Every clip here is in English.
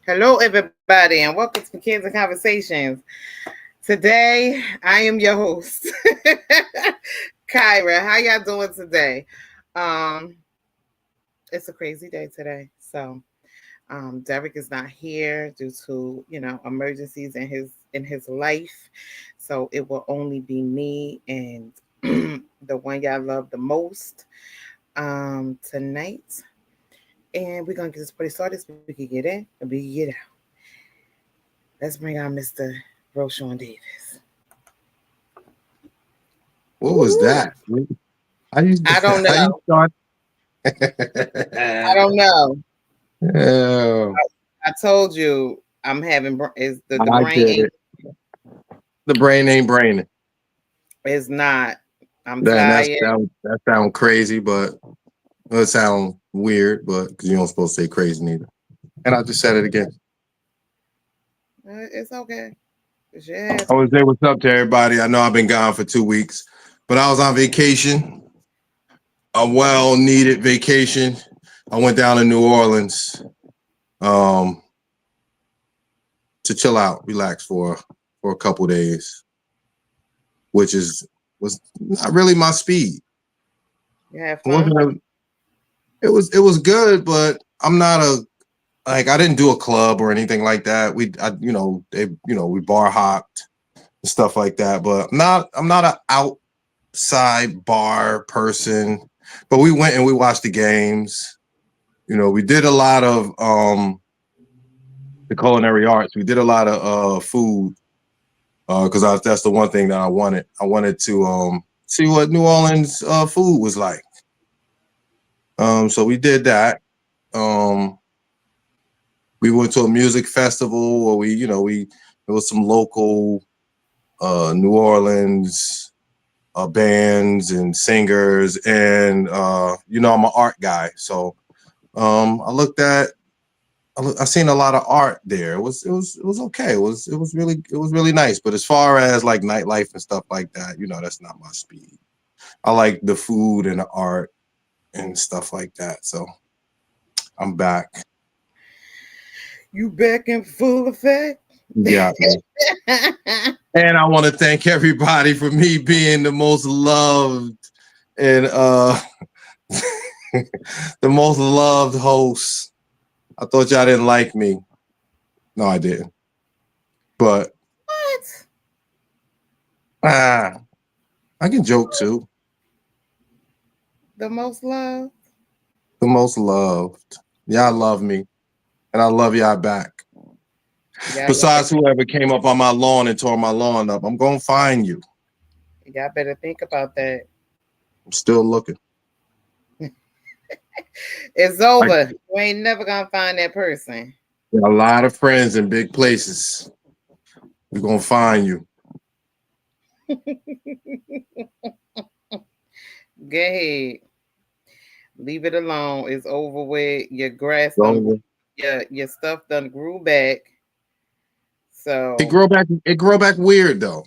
Hello, everybody, and welcome to Kids and Conversations. Today, I am your host, Kyra. How y'all doing today? Um, it's a crazy day today. Derek is not here due to emergencies in his life. So it will only be me and the one y'all love the most tonight. And we're gonna get this party started so we can get in and we can get out. Let's bring on Mr. Roshan Davis. What was Woo! that? How you I don't how you know. start? I don't know. Oh, I told you I'm having is the I brain get ain't it. The brain ain't braining. is not. I'm Then tired. that sound crazy, but it sound weird, but because you don't supposed to say crazy neither. And I just said it again. It's okay. It should I happen. was there. What's up to everybody? I know I've been gone for 2 weeks, but I was on vacation, a well needed vacation. I went down to New Orleans um, to chill out, relax for a couple days, which was not really my speed. You have It fun. wasn't really, it was good, but I'm not a like I didn't do a club or anything like that. We bar hopped and stuff like that, but I'm not an outside bar person. But we went and we watched the games. We did a lot of the culinary arts. We did a lot of food because that's the one thing that I wanted. I wanted to see what New Orleans food was like. So we did that. Um, we went to a music festival where we there was some local New Orleans bands and singers, and I'm an art guy, so I looked at I seen a lot of art there. It was okay. It was really nice. But as far as like nightlife and stuff like that, that's not my speed. I like the food and the art and stuff like that. So I'm back. You back in full effect. You got me. And I want to thank everybody for me being the most loved and the most loved host. I thought y'all didn't like me. No, I didn't. But What? ah, I can joke too. The most love? The most loved. Y'all love me, and I love y'all back. Y'all Besides, whoever came up on my lawn and tore my lawn up, I'm gonna find you. y'all better think about that. I'm still looking. It's I over. You ain't never gonna find that person. got a lot of friends in big places. We're gonna find you. Go ahead. Leave it alone. It's over with. Your grass done grew. So Your stuff done grew back. it So grow back. It grow back weird though.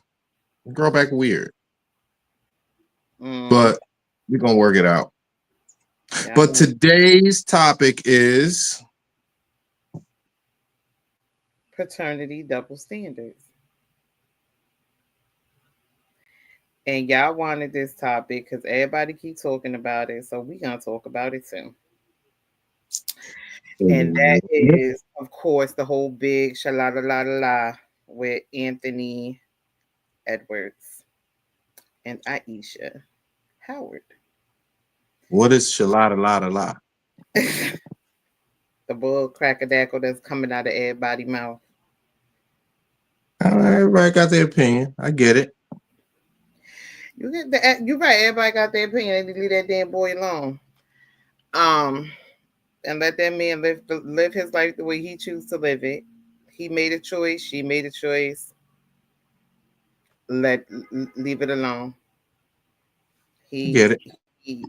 It grow back weird, mm, but we're gonna work it out. y'all But gonna today's topic is paternity double standards. And y'all wanted this topic because everybody keep talking about it. So we gonna talk about it too. And that is, of course, the whole big shalada la la la with Anthony Edwards and Aisha Howard. what is shalada la la la? The bull crackadackle that's coming out of everybody's mouth. Everybody got their opinion. I get it. You right. Everybody got their opinion. They need to leave that damn boy alone. Um, and let that man live his life the way he chooses to live it. He made a choice. She made a choice. Leave it alone. I get it. He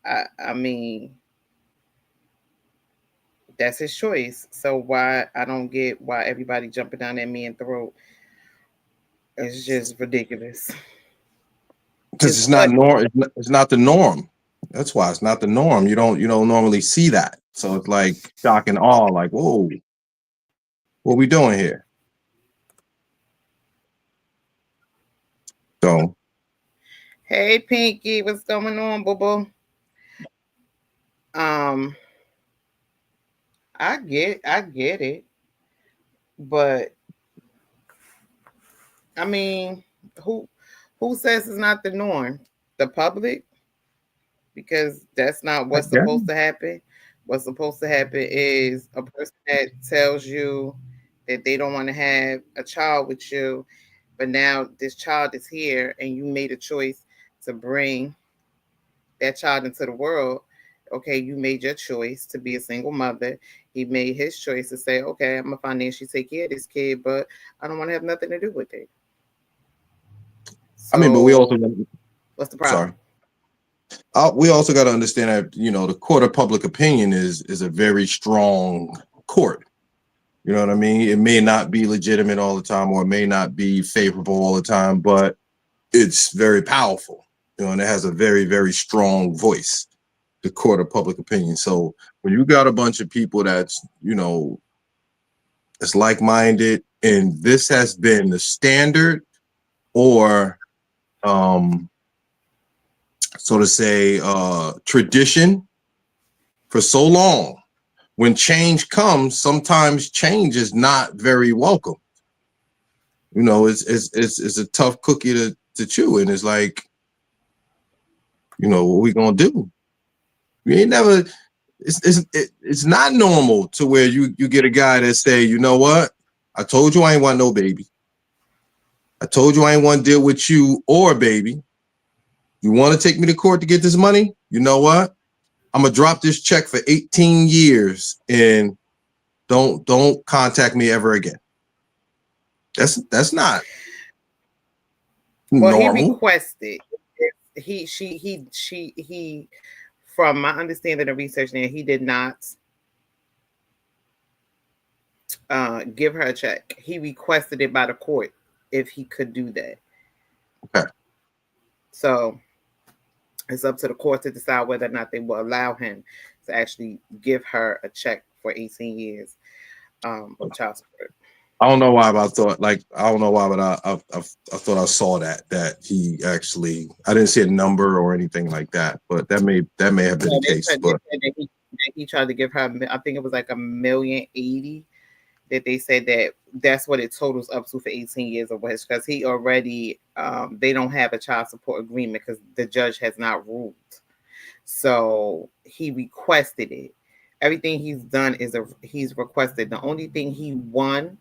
I mean, that's his choice. So why I don't get why everybody jumping down that man's throat. It's just ridiculous. Because It's it's not funny. it's not the norm. That's why it's not the norm. You don't normally see that. So it's like shock and awe, like, whoa. what we doing here? So Hey, Pinky, what's going on, boo boo? Um, I get it, but I mean, who who says it's not the norm? The public, because that's not I what's guess. supposed to happen. What's supposed to happen is a person that tells you that they don't want to have a child with you, but now this child is here and you made a choice to bring that child into the world. Okay, you made your choice to be a single mother. He made his choice to say, okay, I'm gonna financially take care of this kid, but I don't want to have nothing to do with it. I mean, but we also So what's the sorry. problem? We also got to understand that the court of public opinion is a very strong court. You know what I mean? It may not be legitimate all the time, or it may not be favorable all the time, but it's very powerful. And it has a very, very strong voice. The court of public opinion. So when you got a bunch of people that's like-minded, and this has been the standard, or so to say, tradition for so long. When change comes, sometimes change is not very welcome. It's a tough cookie to chew, and it's like, what we gonna do? We ain't never. It's not normal to where you get a guy that say, you know what? I told you I ain't want no baby. I told you I ain't want to deal with you or a baby. You want to take me to court to get this money? You know what? I'm gonna drop this check for 18 years and don't contact me ever again. That's not Well, he normal. requested. He. From my understanding of research, there he did not give her a check. He requested it by the court if he could do that. Okay. So it's up to the court to decide whether or not they will allow him to actually give her a check for 18 years of child support. I don't know why, but I don't know why, but I thought I saw that he actually, I didn't see a number or anything like that, but that may have been Yeah, the case. they But said that he tried to give her, I think it was like 1,080,000. That they said that that's what it totals up to for 18 years of which, because he already they don't have a child support agreement because the judge has not ruled. So he requested it. Everything he's done is he's requested. The only thing he won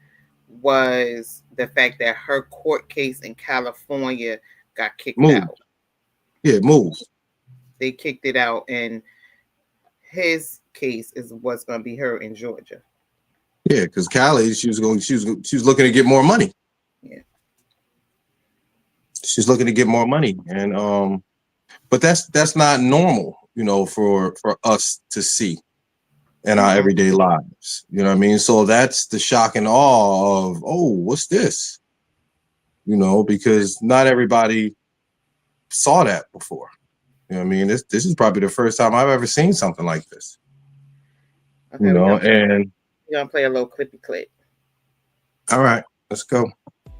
was the fact that her court case in California got kicked move, out. yeah, move, They kicked it out, and his case is what's going to be heard in Georgia. yeah, because Callie, she was looking to get more money. Yeah. She's looking to get more money, and but that's not normal, for us to see in our Mm-mm. everyday lives. You know what I mean? So that's the shock and awe of, oh, what's this? Because not everybody saw that before. You know what I mean? This is probably the first time I've ever seen something like this. Okay, And we're gonna play a little clippy clip. all right, let's go.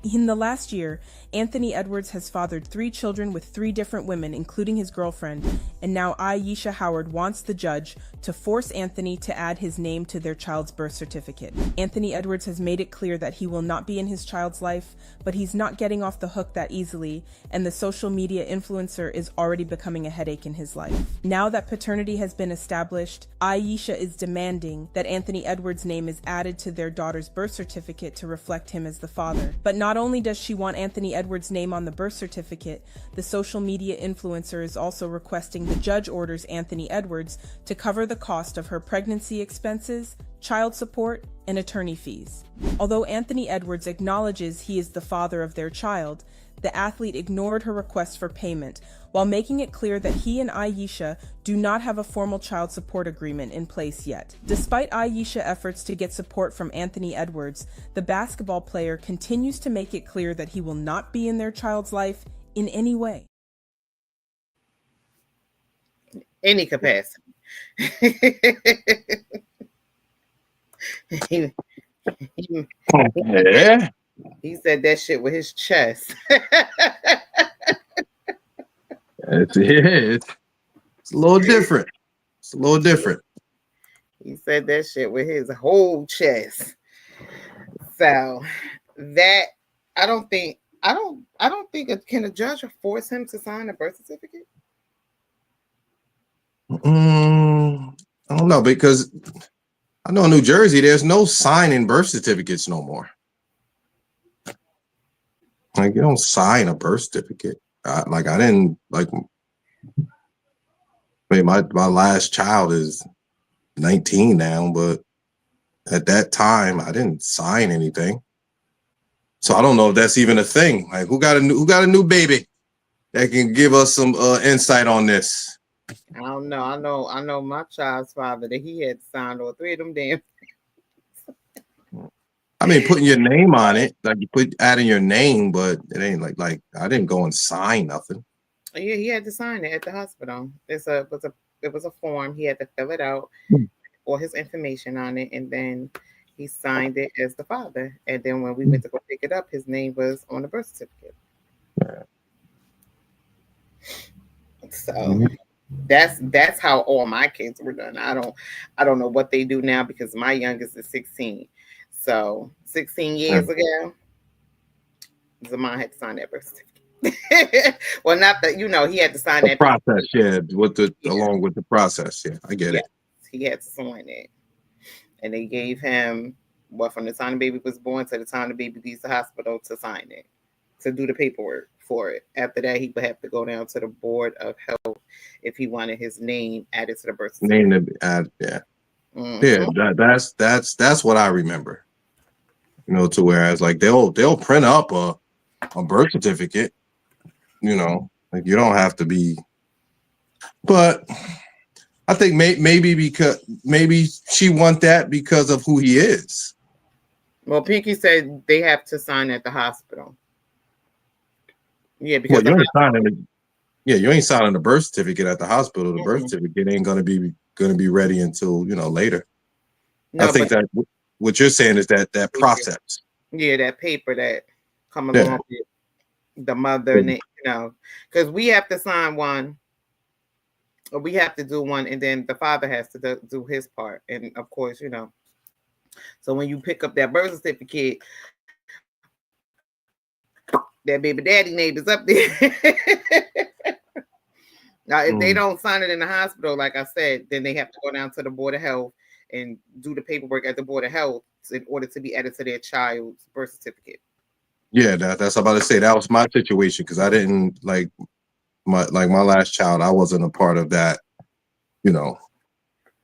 In the last year, Anthony Edwards has fathered 3 children with 3 different women, including his girlfriend, and now Aisha Howard wants the judge to force Anthony to add his name to their child's birth certificate. Anthony Edwards has made it clear that he will not be in his child's life, but he's not getting off the hook that easily, and the social media influencer is already becoming a headache in his life. Now that paternity has been established, Aisha is demanding that Anthony Edwards' name is added to their daughter's birth certificate to reflect him as the father. But not only does she want Anthony Edwards' name on the birth certificate, the social media influencer is also requesting the judge orders Anthony Edwards to cover the cost of her pregnancy expenses, child support, and attorney fees. Although Anthony Edwards acknowledges he is the father of their child, the athlete ignored her request for payment, while making it clear that he and Aisha do not have a formal child support agreement in place yet. Despite Aisha's efforts to get support from Anthony Edwards, the basketball player continues to make it clear that he will not be in their child's life in any way. Any capacity. He, Yeah, he said that shit with his chest. it's a little different. It's a little different. He said that shit with his whole chest. So that I don't think can a judge force him to sign a birth certificate? I don't know because I know in New Jersey there's no signing birth certificates no more. Like you don't sign a birth certificate. I didn't like. I mean, my last child is 19 now, but at that time I didn't sign anything. So I don't know if that's even a thing. Like who got a new baby that can give us some insight on this? I don't know. I know my child's father that he had signed all three of them damn. I mean, putting your name on it, like you put adding your name, but it ain't like I didn't go and sign nothing. Yeah, he had to sign it at the hospital. It was a form. He had to fill it out, all his information on it, and then he signed it as the father. And then when we went to go pick it up, his name was on the birth certificate. So that's how all my kids were done. I don't know what they do now because my youngest is 16. So 16 years ago, Zaman had to sign that birth certificate. Well, not that he had to sign The that piece. process, yeah, with the Yeah, along with the process, yeah, I get yes, it. he had to sign it, and they gave him from the time the baby was born to the time the baby leaves the hospital to sign it, to do the paperwork for it. After that, he would have to go down to the board of health if he wanted his name added to the birth Name certificate. to add, yeah, yeah. Hmm. That's what I remember. To whereas like they'll print up a birth certificate. Like you don't have to be, but I think maybe because maybe she want that because of who he is. Well, Pinky said they have to sign at the hospital. Yeah, Well, because the you ain't hospital. signing the yeah, you ain't signing the birth certificate at the hospital. The birth Mm-mm. certificate ain't gonna be ready until later. I No, think but that what you're saying is that process. yeah, that paper that come Yeah. along with the mother and because we have to sign one, or we have to do one, and then the father has to do his part, and of course, so when you pick up that birth certificate, that baby daddy name is up there. Now, if they Mm. don't sign it in the hospital, like I said, then they have to go down to the board of health and do the paperwork at the board of health in order to be added to their child's birth certificate. Yeah, that's what I'm about to say. That was my situation because I didn't my last child. I wasn't a part of that. You know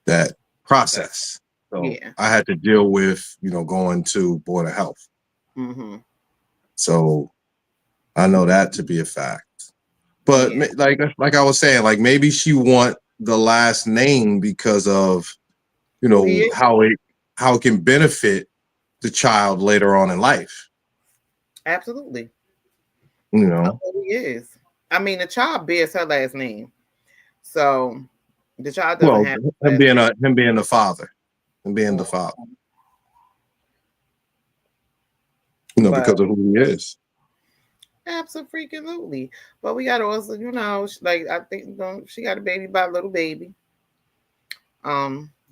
that process. So Yeah. I had to deal with going to board of health. Mm-hmm. So I know that to be a fact. But Yeah. like I was saying, like maybe she want the last name because of Who he is? how it can benefit the child later on in life. Absolutely. You know, Who he is. I mean, the child bears her last name, so the child doesn't well, have his last name. him being the father, him being the father. Mhm. But Because of who he is. absolutely. But we got to also, like I think she got a baby by Little Baby.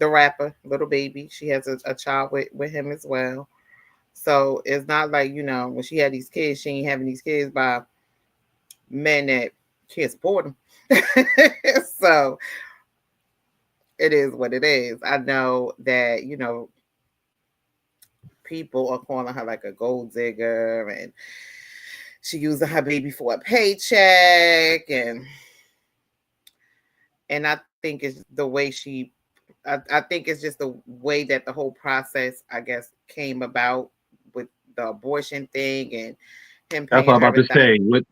The rapper, Little Baby. She has a child with him as well. So it's not like, when she had these kids, she ain't having these kids by men that can't support them. So it is what it is. I know that, people are calling her like a gold digger, and she using her baby for a paycheck, and I think it's the way I think it's just the way that the whole process, I guess, came about with the abortion thing and him That's what paying I'm her about to say. With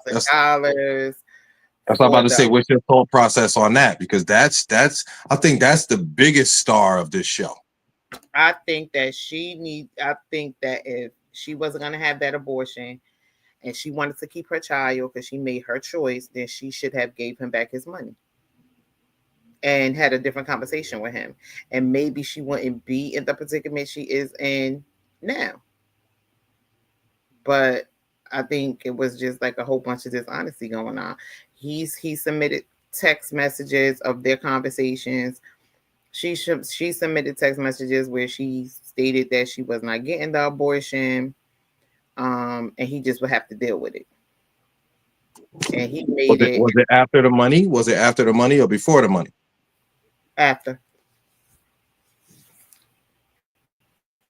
that's $1,000 that's what I'm for about to say. the. What's your thought process on that? Because that's I think that's the biggest star of this show. I think that if she wasn't gonna have that abortion and she wanted to keep her child because she made her choice, then she should have gave him back his money. and had a different conversation with him. And maybe she wouldn't be in the predicament she is in now. But I think it was just like a whole bunch of dishonesty going on. He submitted text messages of their conversations. She submitted text messages where she stated that she was not getting the abortion, and he just would have to deal with it. And he Was made it it was it after the money? Was it after the money or before the money? after.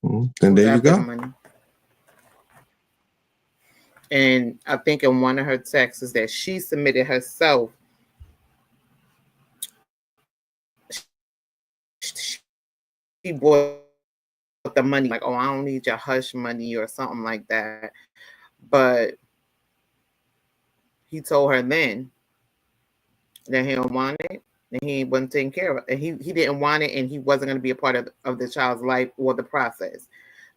Then It there was you after go. the money. And I think in one of her texts is that she submitted herself. She bought the money like, oh, I don't need your hush money or something like that. But he told her then that he don't want it and he wasn't taking care of it. And he didn't want it and he wasn't going to be a part of the child's life or the process.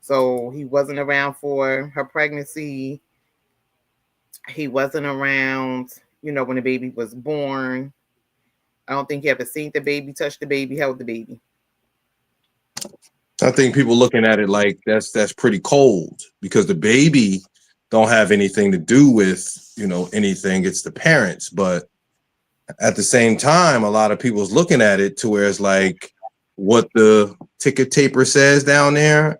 So he wasn't around for her pregnancy. He wasn't around, when the baby was born. I don't think he ever seen the baby, touched the baby, held the baby. I think people looking at it like that's pretty cold because the baby don't have anything to do with anything. It's the parents, but at the same time, a lot of people's looking at it to where it's like what the ticket taper says down there,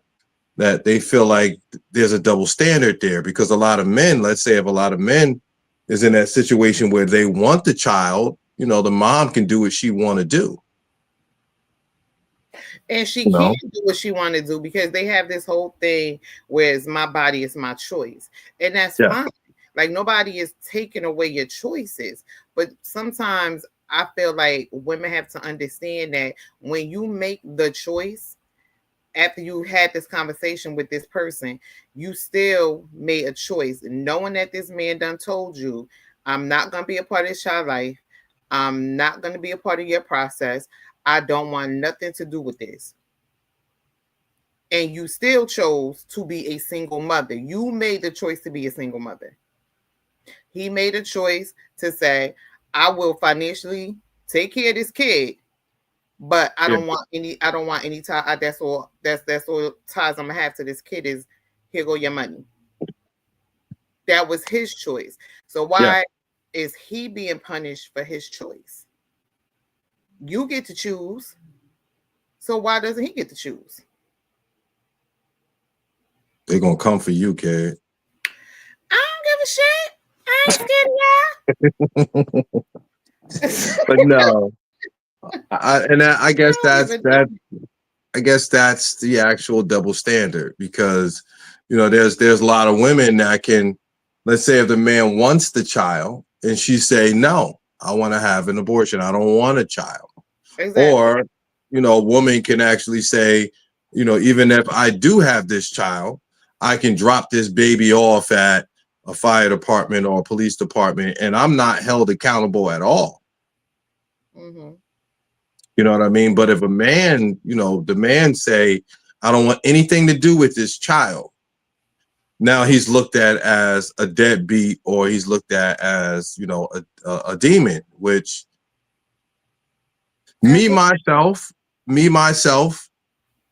that they feel like there's a double standard there because a lot of men, let's say if a lot of men is in that situation where they want the child, the mom can do what she want to do. And she You can know? do what she want to do because they have this whole thing where it's my body, it's my choice. And that's Yeah. fine. Like nobody is taking away your choices. But sometimes I feel like women have to understand that when you make the choice, after you had this conversation with this person, you still made a choice, knowing that this man done told you, I'm not going to be a part of this child life. I'm not going to be a part of your process. I don't want nothing to do with this. And you still chose to be a single mother. You made the choice to be a single mother. He made a choice to say, I will financially take care of this kid, but I Yeah. don't want any tie. That's all ties I'm gonna have to this kid is here go your money. That was his choice. So Yeah. why is he being punished for his choice? You get to choose. So why doesn't he get to choose? They're gonna come for you, kid. I don't give a shit. I ain't scared But of y'all. no, I I guess don't give a damn. that's the actual double standard because there's a lot of women that can, let's say if the man wants the child and she say no, I want to have an abortion, I don't want a child. Exactly. Or a woman can actually say, even if I do have this child, I can drop this baby off at a fire department or a police department and I'm not held accountable at all. Mm-hmm. You know what I mean? But if a man, the man say, I don't want anything to do with this child. Now he's looked at as a deadbeat or he's looked at as, a demon, which me, Absolutely. myself, me, myself,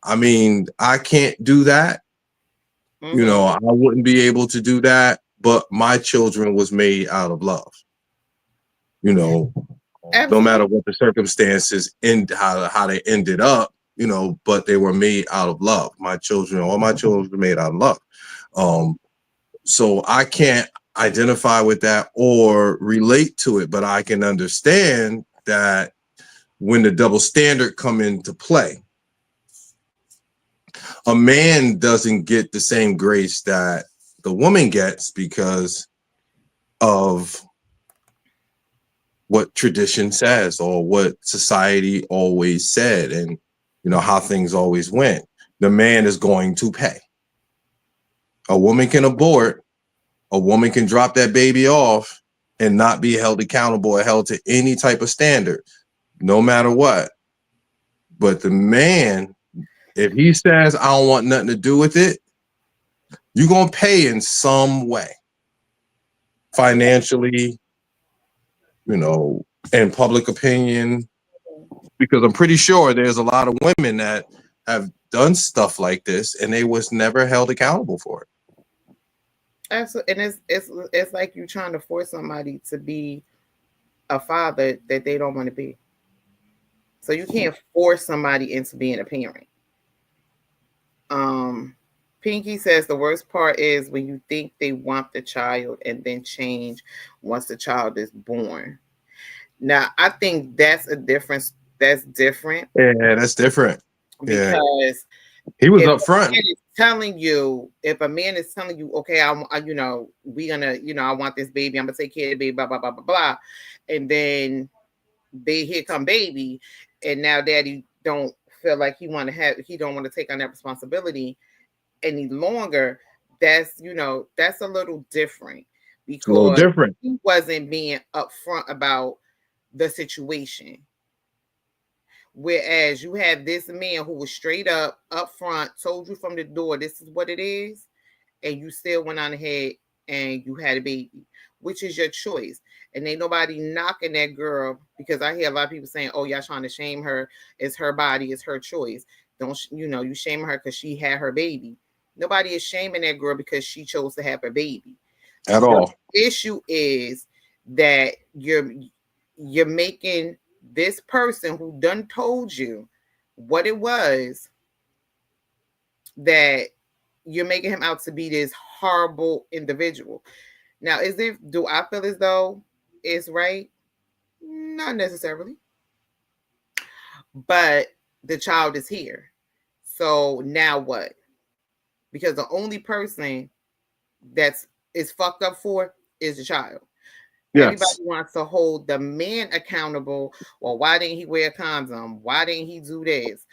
I mean, I can't do that. Mm-hmm. I wouldn't be able to do that, but my children was made out of love. You know, no matter Absolutely. what the circumstances and how they ended up, but they were made out of love. All my children were made out of love. So I can't identify with that or relate to it, but I can understand that when the double standard come into play, a man doesn't get the same grace that the woman gets because of what tradition says or what society always said and how things always went. The man is going to pay. A woman can abort, a woman can drop that baby off and not be held accountable or held to any type of standard, no matter what. But the man, if he says, I don't want nothing to do with it, you're going to pay in some way, financially, in public opinion. because I'm pretty sure there's a lot of women that have done stuff like this and they was never held accountable for it. Absolutely. And it's like you trying to force somebody to be a father that they don't want to be. So you can't force somebody into being a parent. Um, Pinky says the worst part is when you think they want the child and then change once the child is born. Now, I think that's a difference. That's different Yeah, that's different. Yeah, because he was if up a front. man is telling you, if a man is telling you, okay, we gonna, I want this baby, I'm gonna take care of the baby, blah blah blah blah blah, and then here come baby, and now daddy don't feel like he don't want to take on that responsibility any longer. That's a little different It's a little because different. he wasn't being upfront about the situation. Whereas you have this man who was straight up front, told you from the door, this is what it is, and you still went on ahead and you had a baby, which is your choice. And ain't nobody knocking that girl because I hear a lot of people saying, "Oh, y'all trying to shame her? It's her body, it's her choice." Don't you shaming her because she had her baby? Nobody is shaming that girl because she chose to have a baby. At The all. issue is that you're making this person who done told you what it was, that you're making him out to be this horrible individual. Now, do I feel as though it's right? Not necessarily. But the child is here. So now what? Because the only person that's is fucked up for is the child. Everybody Yes. wants to hold the man accountable. Well, why didn't he wear a condom? Why didn't he do this?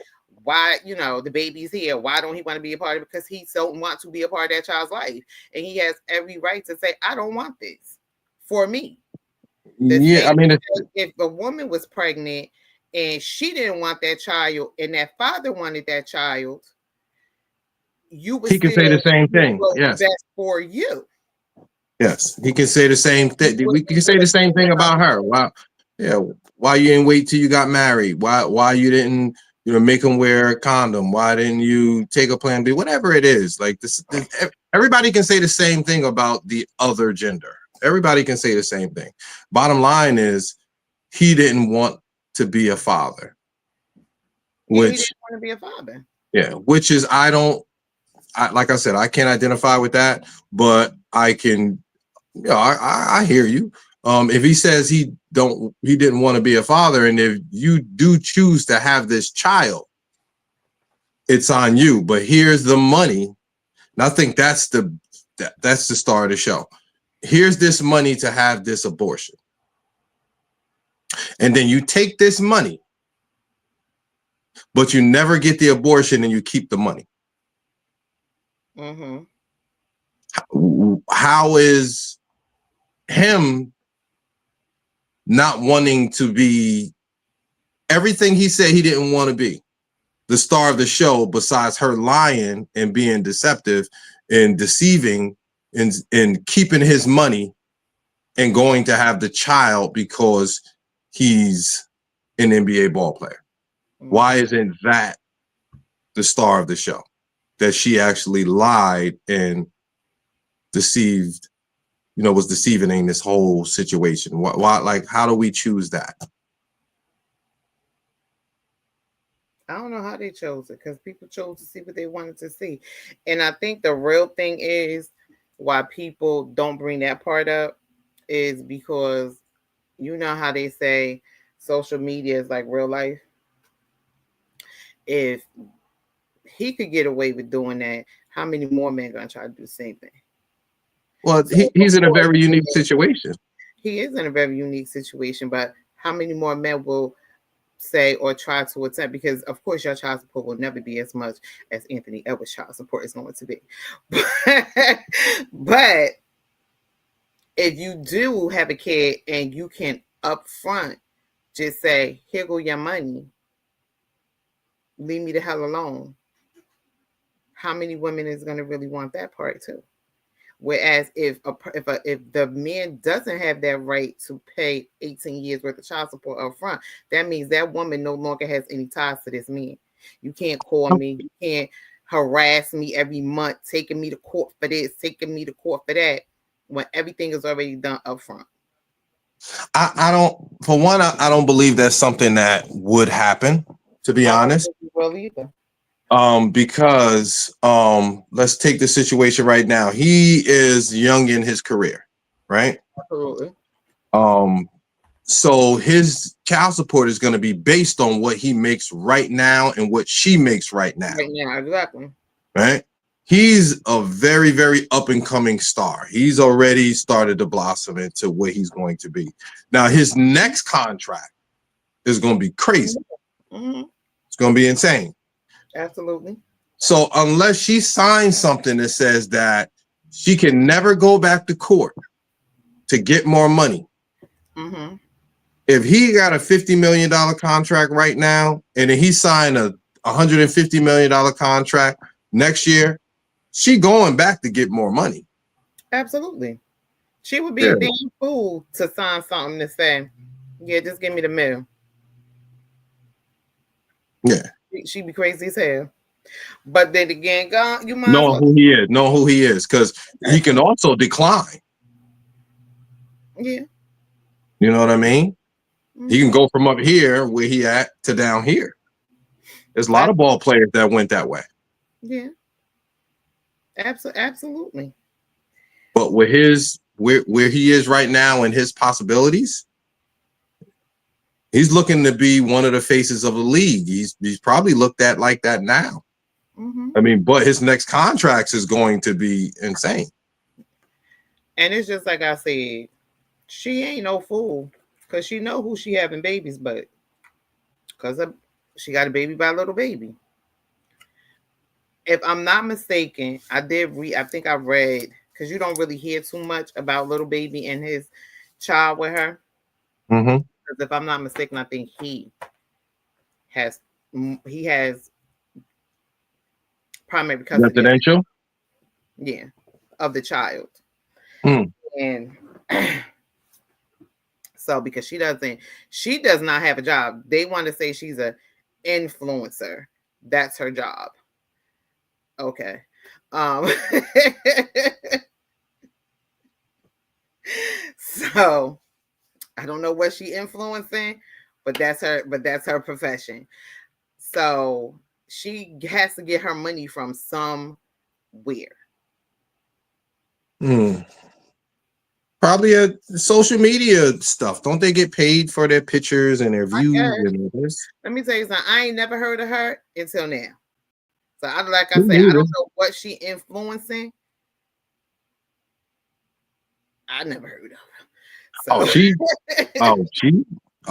Why, the baby's here. Why don't he want to be a part of it? Because he don't want to be a part of that child's life. And he has every right to say, I don't want this for me. The Yeah, same I mean, if a woman was pregnant and she didn't want that child and that father wanted that child, you would he can say the still same do thing. what's Yes. best for you. Yes, he can say the same You thing. We wouldn't can say the wouldn't same care thing about about her. Why? Yeah, why you didn't wait till you got married? Why you didn't make him wear a condom? Why didn't you take a plan B? Whatever it is, like this everybody can say the same thing about the other gender. Everybody can say the same thing. Bottom line is he didn't want to be a father, Yeah, he which didn't want to be a father. which is like I said, I can't identify with that, but I can. Yeah, I hear you. If he says he didn't want to be a father, and if you do choose to have this child, it's on you. But here's the money. And I think that's the star of the show. Here's this money to have this abortion, and then you take this money, but you never get the abortion, and you keep the money. Mm-hmm. How is him not wanting to be everything he said he didn't want to be? The star of the show, besides her lying and being deceptive and deceiving and keeping his money and going to have the child because he's an NBA ball player. Why Mm-hmm. isn't that the star of the show? That she actually lied and deceived, was deceiving in this whole situation. Why like, how do we choose that? I don't know how they chose it because people chose to see what they wanted to see. And I think the real thing is why people don't bring that part up is because you know how they say social media is like real life. If he could get away with doing that, how many more men gonna try to do the same thing? Well, So of he's in a course very unique situation. he is in a very unique situation, but how many more men will say or try to attempt, because of course your child support will never be as much as Anthony Edwards' child support is going to be. But if you do have a kid and you can upfront just say, here go your money, leave me the hell alone. How many women is going to really want that part too? Whereas if the man doesn't have that right to pay 18 years worth of child support up front, that means that woman no longer has any ties to this man. You can't call me, you can't harass me every month, taking me to court for this, taking me to court for that, when everything is already done up front. I don't. For one, I don't believe that's something that would happen. To be I don't honest, think you will either. because let's take the situation right now. He is young in his career, right? Absolutely. Um, so his child support is going to be based on what he makes right now and what she makes right now, Right now, exactly. right? He's a very, very up and coming star. He's already started to blossom into what he's going to be. Now, his next contract is going to be crazy. Mm-hmm. It's going to be insane. Absolutely. So unless she signs something that says that she can never go back to court to get more money, Mm-hmm. if he got a $50 million contract right now and then he signed a $150 million contract next year, she going back to get more money. Absolutely. She would be Yeah. a damn fool to sign something to say, yeah, just give me the mill. Yeah. She'd be crazy as hell. But then again, God, you might as Know well. who he is. Know who he is. Because he can also decline. Yeah. You know what I mean? He can Mm-hmm. go from up here where he at to down here. There's a lot of ball players that went that way. Yeah. Absolutely. But with his where he is right now and his possibilities, he's looking to be one of the faces of the league. He's probably looked at like that now. Mm-hmm. I mean, but his next contracts is going to be insane. And it's just like I said, she ain't no fool because she know who she having babies, but because she got a baby by a little baby. If I'm not mistaken, I did read. I think I read because you don't really hear too much about little baby and his child with her. Mm-hmm. Because if I'm not mistaken, I think has he has primary custody. Residential. Yeah, of the child. Mm. And so because she does not have a job. They want to say she's a influencer. That's her job. Okay. So I don't know what she influencing, but that's her profession. So she has to get her money from somewhere. Mm. Probably a social media stuff. Don't they get paid for their pictures and their I views guess. and this? Let me tell you something. I ain't never heard of her until now. So like I Me said, I neither. don't know what she influencing. I never heard of her. Oh, So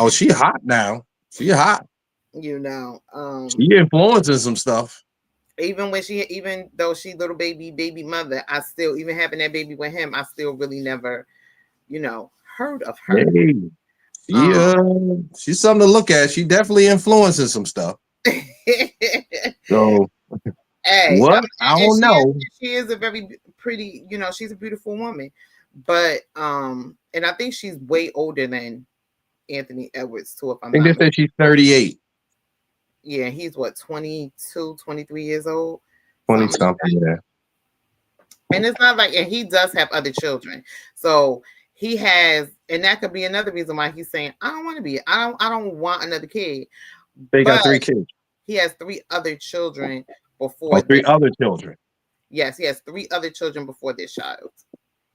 she hot now. She hot. you know, She influencing some stuff. even though she little baby mother, I still, even having that baby with him, I still really never, heard of her. Hey, she's something to look at. She definitely influencing some stuff. So Hey, what? I and don't know. she is a very pretty, she's a beautiful woman. But and I think she's way older than Anthony Edwards too, if I I'm think not they mistaken. said she's 38. Yeah, he's what, 22, 23 years old. 20 Something like something, that. yeah. And it's not like, and he does have other children. So he has, and that could be another reason why he's saying, I don't want to be, I don't want another kid. They got But 3 kids. he has 3 other children Oh, before 3 this. other children. Yes, he has 3 other children before this child.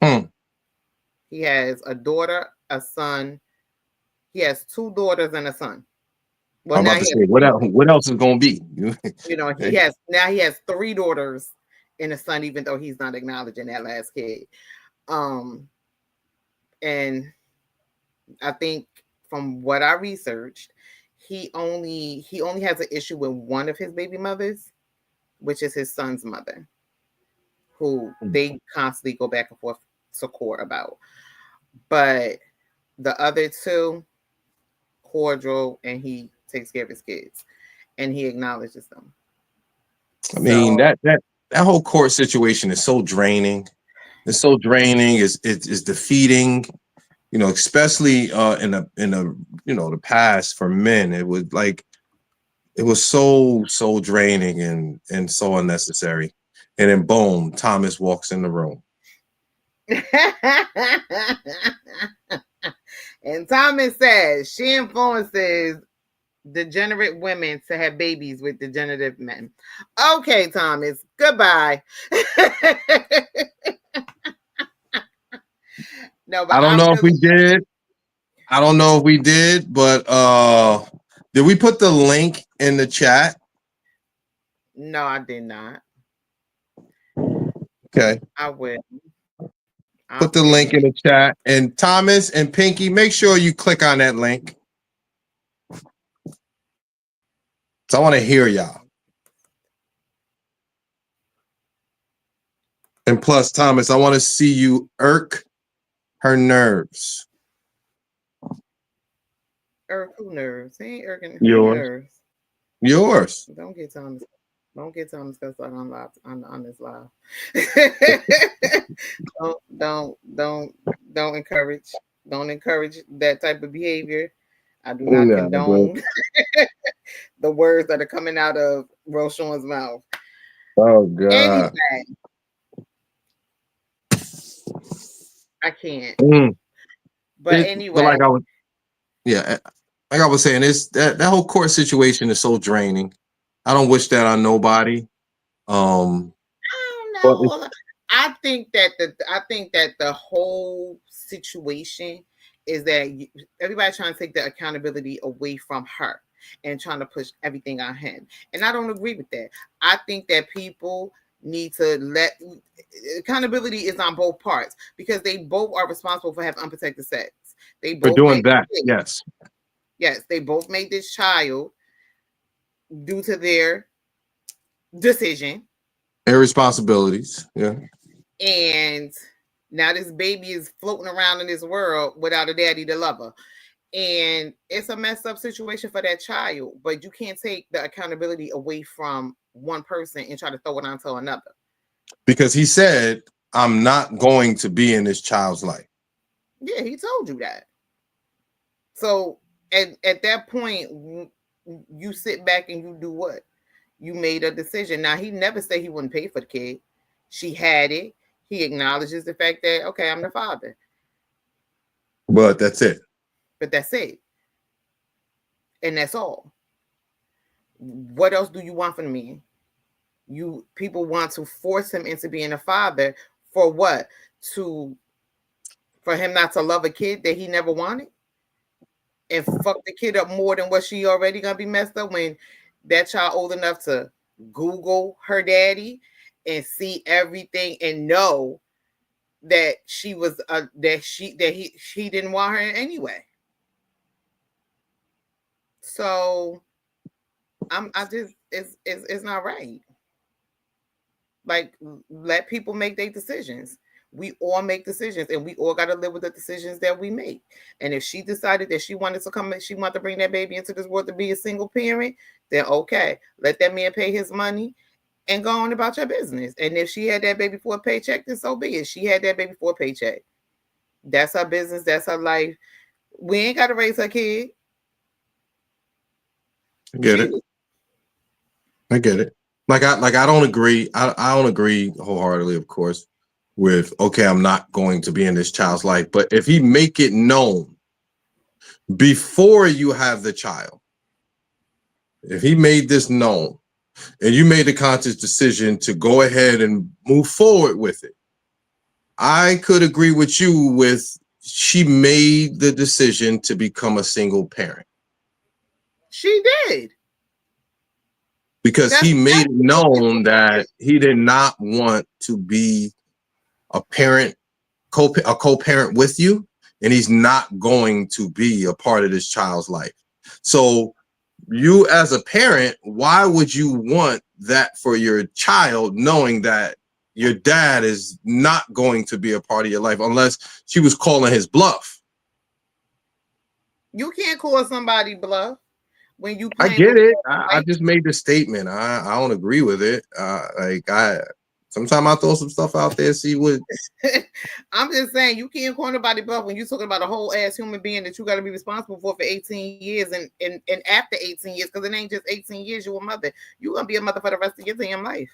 Hmm. He has a daughter, a son. He has 2 daughters and a son. Well, I'm now about he to has say what else is gonna be? he has 3 daughters and a son, even though he's not acknowledging that last kid. And I think from what I researched, he only has an issue with one of his baby mothers, which is his son's mother, who they constantly go back and forth to court about. But the other 2, cordial, and he takes care of his kids and he acknowledges them. I mean, So that whole court situation is so draining. It's so draining. It's defeating. You know, especially in the the past for men, it was so draining and so unnecessary. And then boom, Thomas walks in the room. And Thomas says she influences degenerate women to have babies with degenerative men. Okay, Thomas, goodbye. No, but I don't I know if we really did. I don't know if we did, but did we put the link in the chat? no, I did not. Okay. I will. I'll Put the pin link in it. the chat. And Thomas and Pinky, make sure you click on that link. So I want to hear y'all. And plus, Thomas, I want to see you irk her nerves. Who nerves? He ain't irking who Yours. nerves. Yours. Don't get Thomas. Don't get Thomas because on live on this live. don't encourage. Don't encourage that type of behavior. I do not Yeah, bro. condone the words that are coming out of Roshan's mouth. Oh God. Anyway, I can't. Mm. But But anyway, like I was, yeah, like I was saying, it's that whole court situation is so draining. I don't wish that on nobody. I But don't know. I think that the whole situation is that everybody's trying to take the accountability away from her and trying to push everything on him. And I don't agree with that. I think that people need to let accountability is on both parts because they both are responsible for having unprotected sex. They for both doing made that, this. yes, Yes, they both made this child due to their decision. irresponsibilities. Yeah, And now this baby is floating around in this world without a daddy to love her. And it's a messed up situation for that child, but you can't take the accountability away from one person and try to throw it onto another. because he said, "I'm not going to be in this child's life." Yeah, he told you that. So at that point, you sit back and you do what? You made a decision. Now, he never said he wouldn't pay for the kid. She had it. He acknowledges the fact that, okay, I'm the father. But that's it. But that's it. And that's all. What else do you want from me? You people want to force him into being a father for what? To for him not to love a kid that he never wanted and fuck the kid up more than what she already gonna be messed up when that child old enough to Google her daddy and see everything and know that she was he didn't want her anyway. So I just it's not right. Like, let people make their decisions. We all make decisions and we all got to live with the decisions that we make. And if she decided that she wanted to come, she wanted to bring that baby into this world to be a single parent, then okay, let that man pay his money and go on about your business. And if she had that baby for a paycheck, then so be it. She had that baby for a paycheck. That's her business. That's her life. We ain't got to raise her kid. I get it. I get it. I don't agree. I don't agree wholeheartedly, of course, with okay, I'm not going to be in this child's life. But if he make it known before you have the child, if he made this known and you made the conscious decision to go ahead and move forward with it, I could agree with you with she made the decision to become a single parent. She did. Because That's he made it exactly what she known that did. he did not want to be a parent, a co-parent with you, and he's not going to be a part of this child's life. So you as a parent, why would you want that for your child, knowing that your dad is not going to be a part of your life unless she was calling his bluff? You can't call somebody bluff when you I playing get with it. your I life. just made the statement. I don't agree with it. Sometimes I throw some stuff out there, see what. I'm just saying, you can't call nobody bluff when you're talking about a whole ass human being that you got to be responsible for 18 years and after 18 years, because it ain't just 18 years you're a mother. You're gonna be a mother for the rest of your damn life.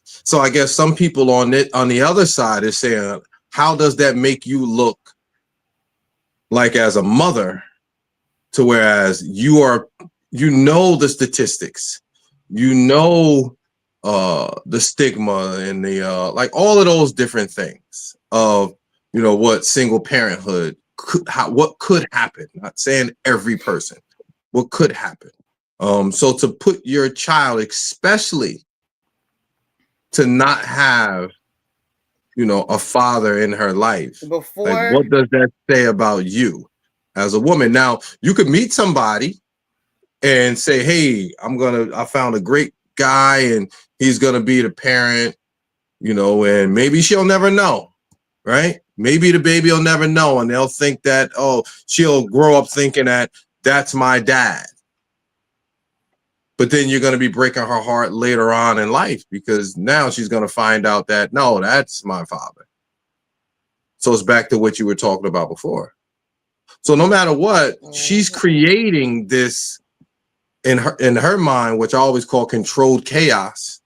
So I guess some people on the other side is saying, how does that make you look like as a mother, to whereas you know the statistics, you know the stigma and the like all of those different things of, you know, what single parenthood what could happen. Not saying every person, what could happen. So to put your child, especially to not have, you know, a father in her life, before, like, what does that say about you as a woman? Now, you could meet somebody and say, hey, I found a great guy and he's gonna be the parent, you know, and maybe she'll never know, right? Maybe the baby will never know, and they'll think that, oh, she'll grow up thinking that that's my dad. But then you're going to be breaking her heart later on in life, because now she's going to find out that, no, that's my father. So it's back to what you were talking about before. So no matter what, she's creating this in her mind, which I always call controlled chaos,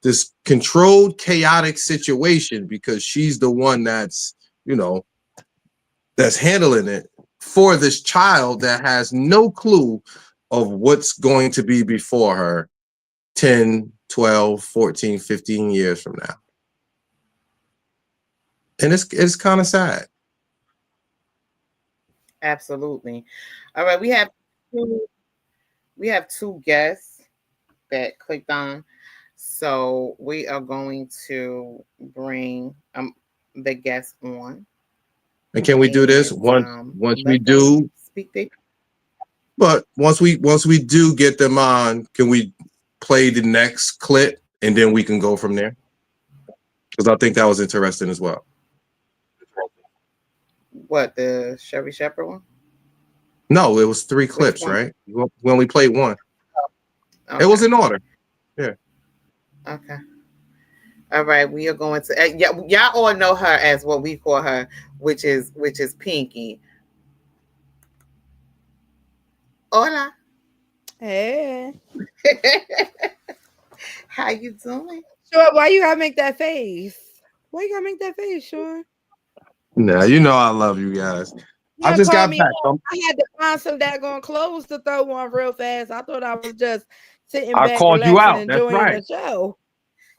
this controlled chaotic situation, because she's the one that's, you know, that's handling it for this child that has no clue of what's going to be before her 10, 12, 14, 15 years from now. And it's kind of sad. Absolutely. All right, we have two guests that clicked on. So we are going to bring the guests on. And can we do this once we do speak? But once we do get them on, can we play the next clip and then we can go from there? Because I think that was interesting as well. What, the Sherry Shepherd one? No, it was 3 clips, right? We only played one. Okay. It was in order. Yeah. Okay. All right, we are going to y'all all know her as what we call her, which is Pinky. Hola. Hey. How you doing? Sure, why you gotta make that face? Why you gotta make that face, Sure? Nah, you know I love you guys. I just got back. I had to find some daggone clothes to throw on real fast. I thought I was just sitting back, I called you out. That's enjoying right. the show.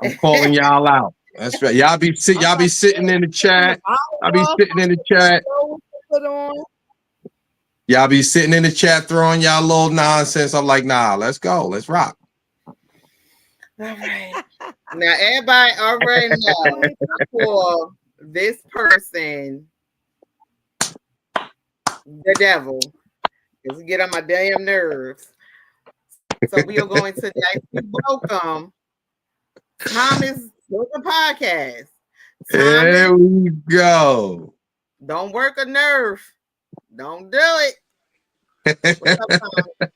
I'm calling y'all out. That's right. Y'all be sitting in the chat. I'll be sitting in the chat. Y'all be sitting in the chat throwing y'all little nonsense. I'm like, nah, let's go. Let's rock. All right. Now, everybody already know for this person, the devil, is get on my damn nerves. So we are going to welcome Thomas to the podcast. Thomas, here we go. Don't work a nerve. Don't do it. What's up, Thomas?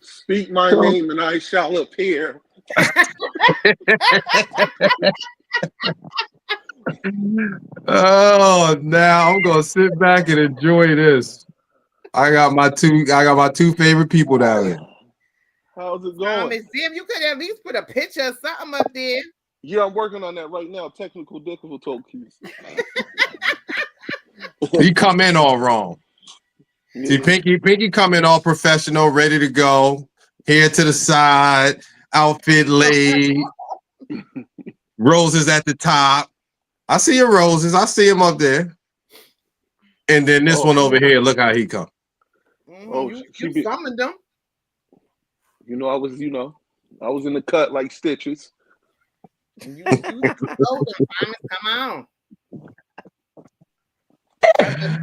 Speak my name and I shall appear. Oh, now I'm gonna sit back and enjoy this. I got my two favorite people down here. How's it going? Thomas, see if you could at least put a picture of something up there. Yeah, I'm working on that right now. Technical difficulties. He come in all wrong. Yeah. See, Pinky come in all professional, ready to go. Hair to the side, outfit laid, roses at the top. I see your roses. I see him up there. And then this one over here, look how he come. Oh, you summoned them. You know, I was in the cut like stitches. You told them, Thomas, come on.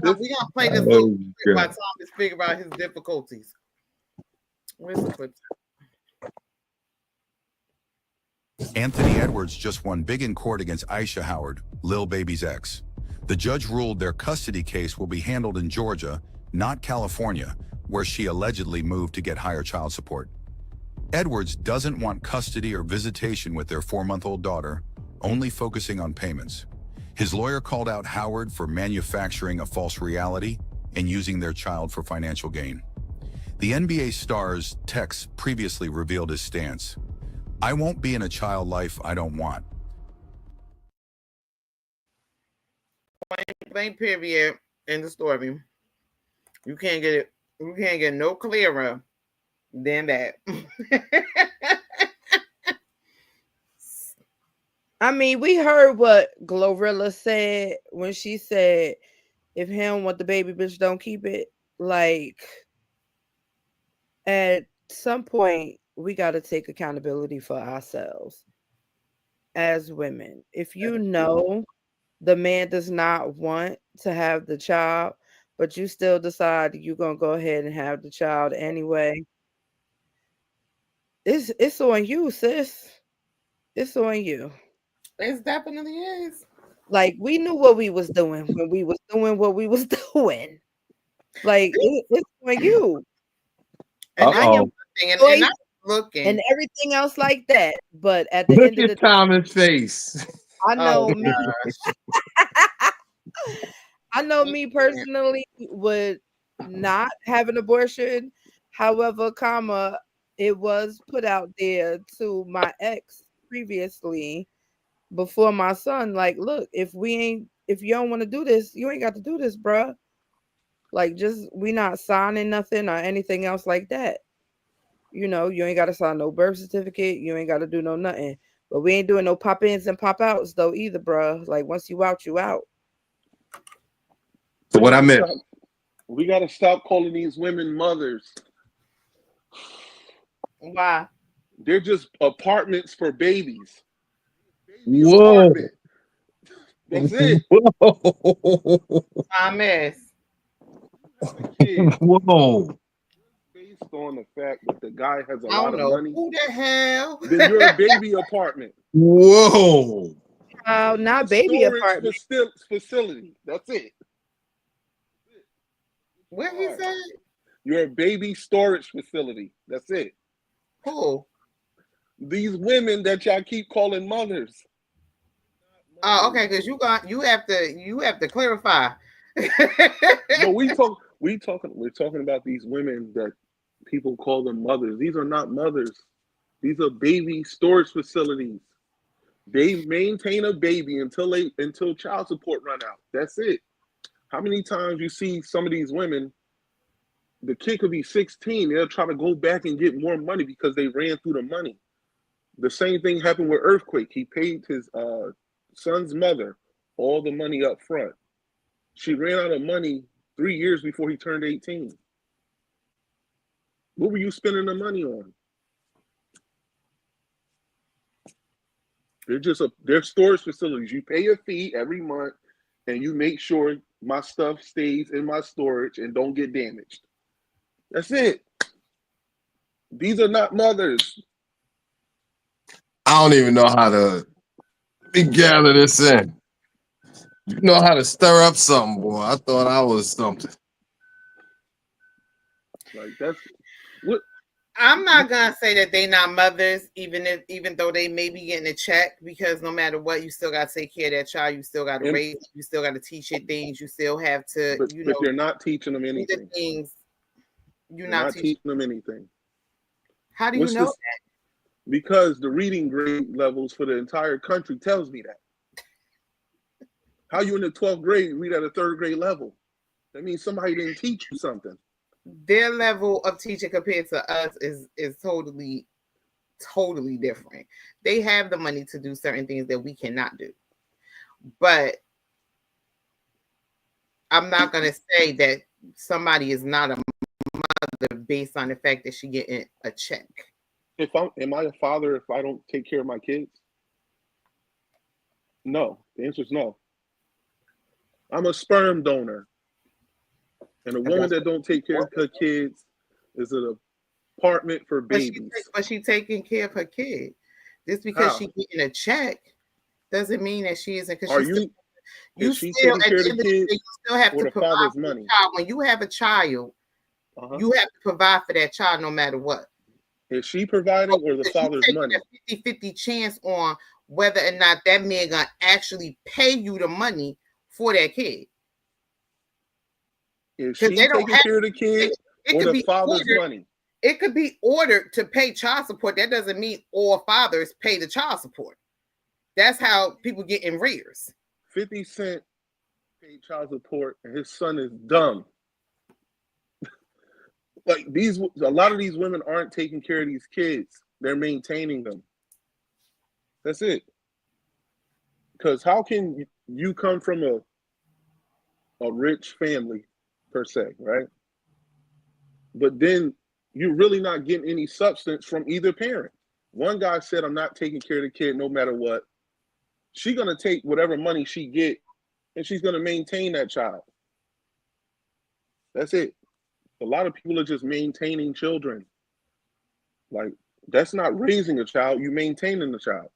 We're gonna play this little clip while Thomas figure out his difficulties. Where's the clip? Anthony Edwards just won big in court against Aisha Howard, Lil Baby's ex. The judge ruled their custody case will be handled in Georgia, not California, where she allegedly moved to get higher child support. Edwards doesn't want custody or visitation with their 4-month-old daughter, only focusing on payments. His lawyer called out Howard for manufacturing a false reality and using their child for financial gain. The NBA star's text previously revealed his stance. I won't be in a child life I don't want. Blank period in the story. You can't get it. You can't get no clearer than that. I mean, we heard what Glorilla said when she said, if he don't want the baby, bitch, don't keep it. Like, at some point, we got to take accountability for ourselves as women. If you know the man does not want to have the child, but you still decide you're going to go ahead and have the child anyway, it's on you, sis. It's on you. It definitely is. Like, we knew what we was doing when we was doing what we was doing. Like, it's on you. And I am looking, and I'm looking, and everything else like that. But at the Look end of the at Thomas' face. I know Oh, me. I know me personally would not have an abortion. However, comma, it was put out there to my ex previously before my son. Like, look, if you don't want to do this, you ain't got to do this, bruh. Like, just we not signing nothing or anything else like that. You know, you ain't got to sign no birth certificate. You ain't got to do no nothing. But we ain't doing no pop-ins and pop-outs though either, bruh. Like, once you out, you out. So what I meant. We got to stop calling these women mothers. Why? They're just apartments for babies. Whoa. That's it. Thomas. Whoa. Based on the fact that the guy has a I lot don't of know money, who the hell. then you're a baby apartment. Whoa. Not baby apartment. Facility. That's it. What he said? You're a baby storage facility. That's it. Who? These women that y'all keep calling mothers. Oh, okay, because you have to clarify. No, we're talking about these women that people call them mothers. These are not mothers. These are baby storage facilities. They maintain a baby until child support run out. That's it. How many times you see some of these women, the kid could be 16, they'll try to go back and get more money because they ran through the money. The same thing happened with Earthquake. He paid his son's mother all the money up front. She ran out of money 3 years before he turned 18. What were you spending the money on? They're storage facilities. You pay a fee every month and you make sure my stuff stays in my storage and don't get damaged. That's it. These are not mothers. I don't even know how to gather this in. You know how to stir up something, boy. I thought I was something. Like, that's what. I'm not gonna say that they not mothers, even though they may be getting a check, because no matter what, you still gotta take care of that child. You still gotta raise. You still gotta teach it things. You still have to. But you're not teaching them anything. Things. You're not teaching them anything. How do you know that? Because the reading grade levels for the entire country tells me that. How you in the 12th grade read at a 3rd grade level? That means somebody didn't teach you something. Their level of teaching compared to us is totally different. They have the money to do certain things that we cannot do. But I'm not going to say that somebody is not a mother based on the fact that she getting a check. Am I a father if I don't take care of my kids? No. The answer is no. I'm a sperm donor. And a woman that don't take care of her kids is an apartment for babies. But she taking care of her kid. Just because she getting a check doesn't mean that she isn't. Are you still taking care of the kids? You still have to provide for money. The child. When you have a child, you have to provide for that child no matter what. Is she providing or the father's money? A 50-50 chance on whether or not that man gonna actually pay you the money for that kid. Is Because she they don't taking have care of the kid it or could the be father's ordered. money? It could be ordered to pay child support. That doesn't mean all fathers pay the child support. That's how people get in rears. 50 Cent paid child support and his son is dumb. Like a lot of these women aren't taking care of these kids. They're maintaining them. That's it. Because how can you come from a rich family per se, right? But then you're really not getting any substance from either parent. One guy said, I'm not taking care of the kid no matter what. She's going to take whatever money she get and she's going to maintain that child. That's it. A lot of people are just maintaining children. Like, that's not raising a child, you maintaining the child.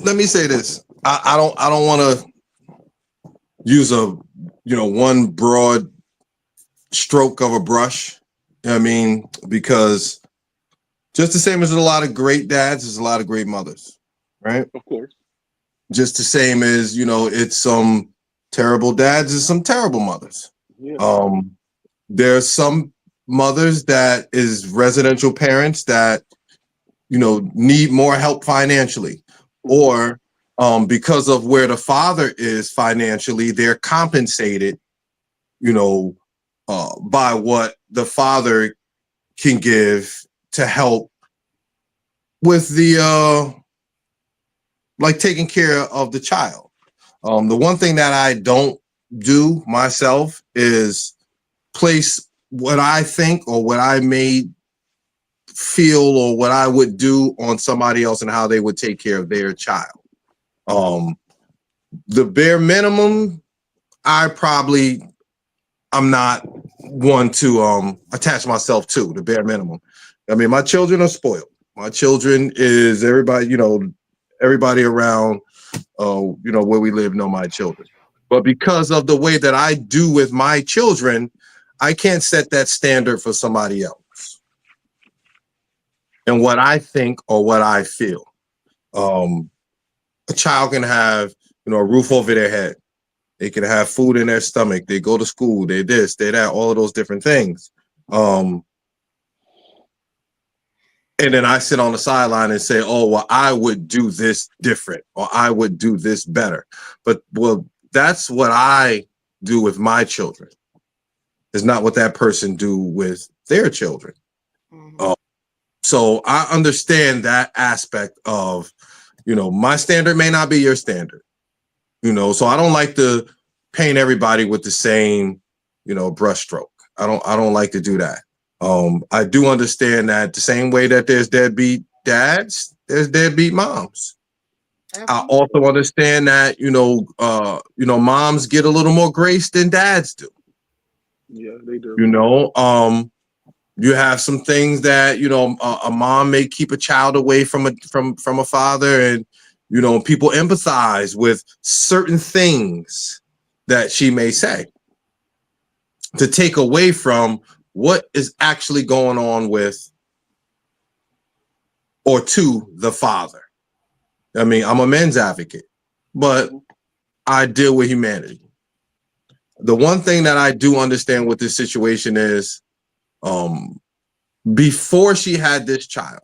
Let me say this. I don't want to use a one broad stroke of a brush. I mean, because just the same as there's a lot of great dads, there's a lot of great mothers, right? Of course. Just the same as it's some terrible dads and some terrible mothers. Yeah. There's some mothers that is residential parents that need more help financially, or because of where the father is financially, they're compensated by what the father can give to help with the like taking care of the child. The one thing that I don't do myself is place what I think or what I may feel or what I would do on somebody else and how they would take care of their child. The bare minimum, I'm not one to attach myself to the bare minimum. I mean, my children are spoiled. My children is everybody, everybody around where we live know my children. But because of the way that I do with my children, I can't set that standard for somebody else. And what I think or what I feel. A child can have, a roof over their head. They can have food in their stomach. They go to school. They this, they that, all of those different things. And then I sit on the sideline and say, oh, well, I would do this different or I would do this better. But, well, that's what I do with my children. It's not what that person do with their children. Mm-hmm. So I understand that aspect of, my standard may not be your standard. So I don't like to paint everybody with the same, brushstroke. I don't like to do that. I do understand that the same way that there's deadbeat dads, there's deadbeat moms. I also understand that, moms get a little more grace than dads do. Yeah, they do. You have some things that, a mom may keep a child away from a father, and, people empathize with certain things that she may say to take away from what is actually going on with or to the father. I mean, I'm a men's advocate, but I deal with humanity. The one thing that I do understand with this situation is, before she had this child,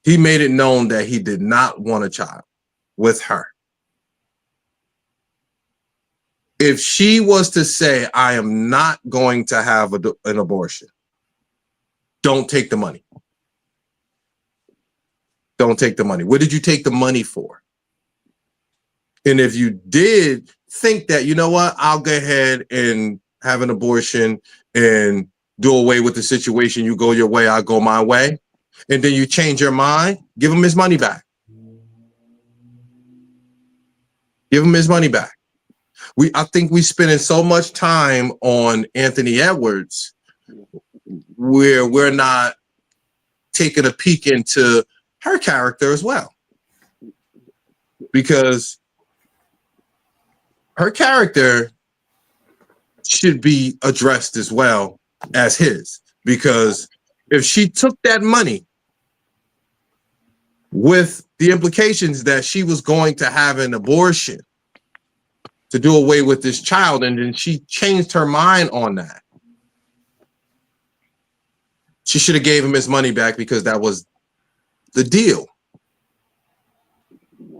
he made it known that he did not want a child with her. If she was to say, I am not going to have an abortion, don't take the money. Don't take the money. What did you take the money for? And if you did think that, you know what, I'll go ahead and have an abortion and do away with the situation, you go your way, I go my way, and then you change your mind, give him his money back. Give him his money back. I think we spending so much time on Anthony Edwards where we're not taking a peek into her character as well. Because her character should be addressed as well as his. Because if she took that money with the implications that she was going to have an abortion to do away with this child, and then she changed her mind on that. She should have gave him his money back because that was the deal.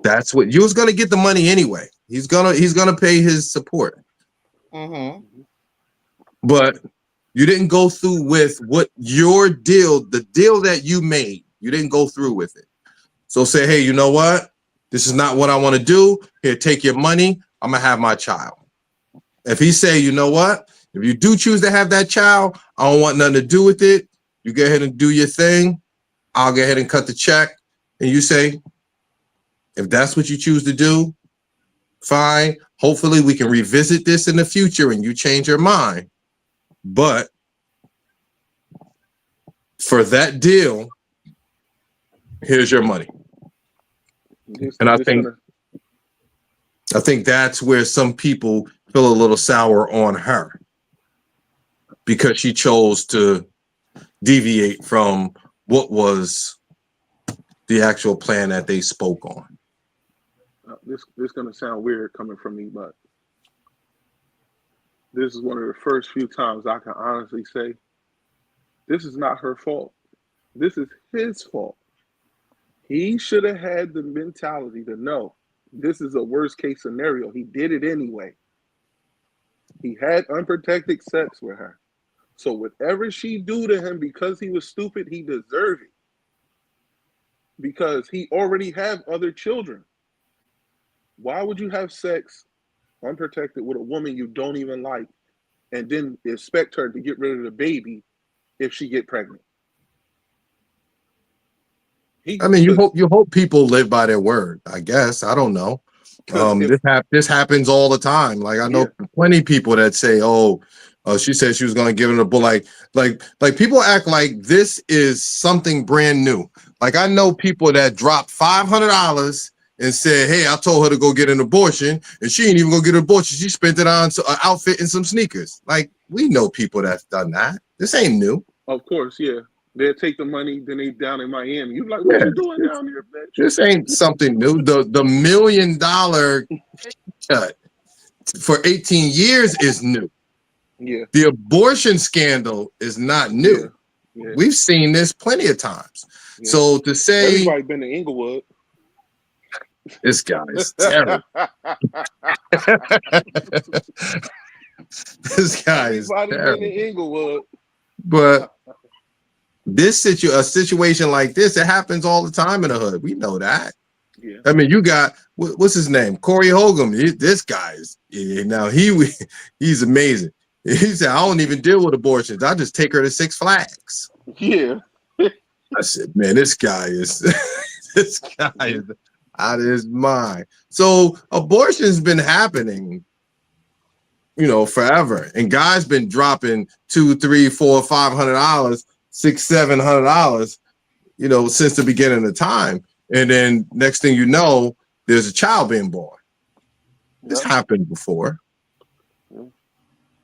That's what you was gonna get the money anyway. He's gonna pay his support. Mm-hmm. But you didn't go through with what your deal, the deal that you made. You didn't go through with it. So say, hey, you know what? This is not what I want to do. Here, take your money. I'm gonna have my child. If he say, you know what? If you do choose to have that child, I don't want nothing to do with it. You go ahead and do your thing. I'll go ahead and cut the check. And you say, if that's what you choose to do, fine. Hopefully we can revisit this in the future and you change your mind. But for that deal, here's your money. And I think that's where some people feel a little sour on her because she chose to deviate from what was the actual plan that they spoke on. This is going to sound weird coming from me, but this is one of the first few times I can honestly say this is not her fault. This is his fault. He should have had the mentality to know this is a worst case scenario. He did it anyway. He had unprotected sex with her. So whatever she do to him because he was stupid, he deserved it. Because he already have other children. Why would you have sex unprotected with a woman you don't even like and then expect her to get rid of the baby if she get pregnant? I mean, you hope people live by their word, I guess. I don't know. This happens all the time. Like I know plenty of people that say, she said she was going to give it a bull. Like people act like this is something brand new. Like I know people that dropped $500 and said, hey, I told her to go get an abortion, and she ain't even gonna get an abortion. She spent it on an outfit and some sneakers. Like we know people that's done that. This ain't new. Of course, yeah. They'll take the money, then they down in Miami. You're like, what you doing down here, bitch? This ain't something new. The $1 million cut for 18 years is new. Yeah. The abortion scandal is not new. Yeah. Yeah. We've seen this plenty of times. Yeah. So to say everybody been to Inglewood. This guy is terrible. This guy is terrible. Everybody been to Inglewood. But a situation like this, it happens all the time in the hood. We know that. Yeah. I mean, you got what's his name, Corey Hogan. This guy is now he's amazing. He said, "I don't even deal with abortions. I just take her to Six Flags." Yeah. I said, "Man, this guy is out of his mind." So abortion's been happening, forever, and guys been dropping $200, $300, $400, $500, $600, $700, since the beginning of time. And then next thing you know, there's a child being born. This happened before,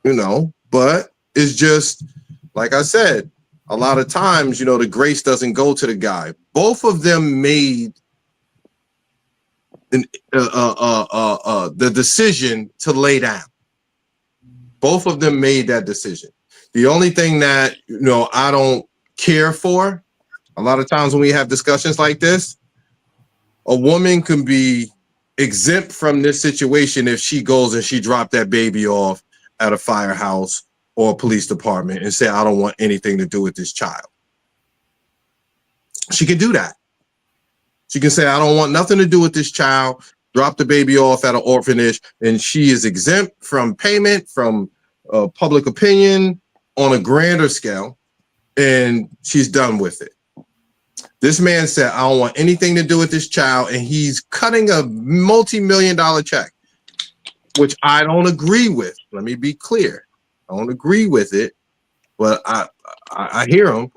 but it's just like I said. A lot of times, the grace doesn't go to the guy. Both of them made the decision to lay down. Both of them made that decision. The only thing that I don't care for, a lot of times when we have discussions like this, a woman can be exempt from this situation if she goes and she dropped that baby off at a firehouse or a police department and say, I don't want anything to do with this child. She can do that. She can say, I don't want nothing to do with this child, drop the baby off at an orphanage, and she is exempt from payment, from public opinion on a grander scale, and she's done with it. This man said, I don't want anything to do with this child, and he's cutting a multi-million-dollar check, which I don't agree with. Let me be clear. I don't agree with it, but I hear him,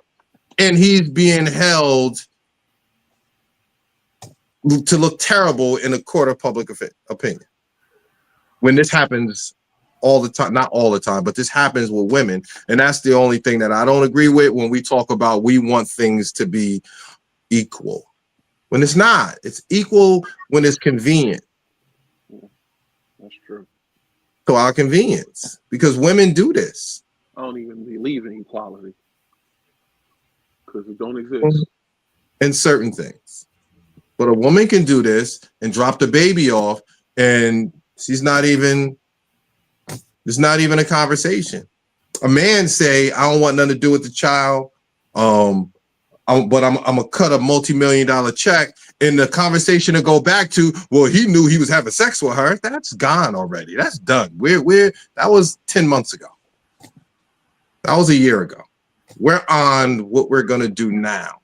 and he's being held to look terrible in a court of public opinion. When this happens all the time, not all the time, but this happens with women, and that's the only thing that I don't agree with when we talk about we want things to be equal. when it's not. It's equal when it's convenient. Yeah, that's true. To our convenience, because women do this. I don't even believe in equality because it don't exist. In certain things. But a woman can do this and drop the baby off, and she's not even, it's not even a conversation. A man say, I don't want nothing to do with the child, but I'm gonna cut a multi-million-dollar check, and the conversation to go back to, well, he knew he was having sex with her. That's gone already. That's done. We're that was 10 months ago. That was a year ago. We're on what we're gonna do now.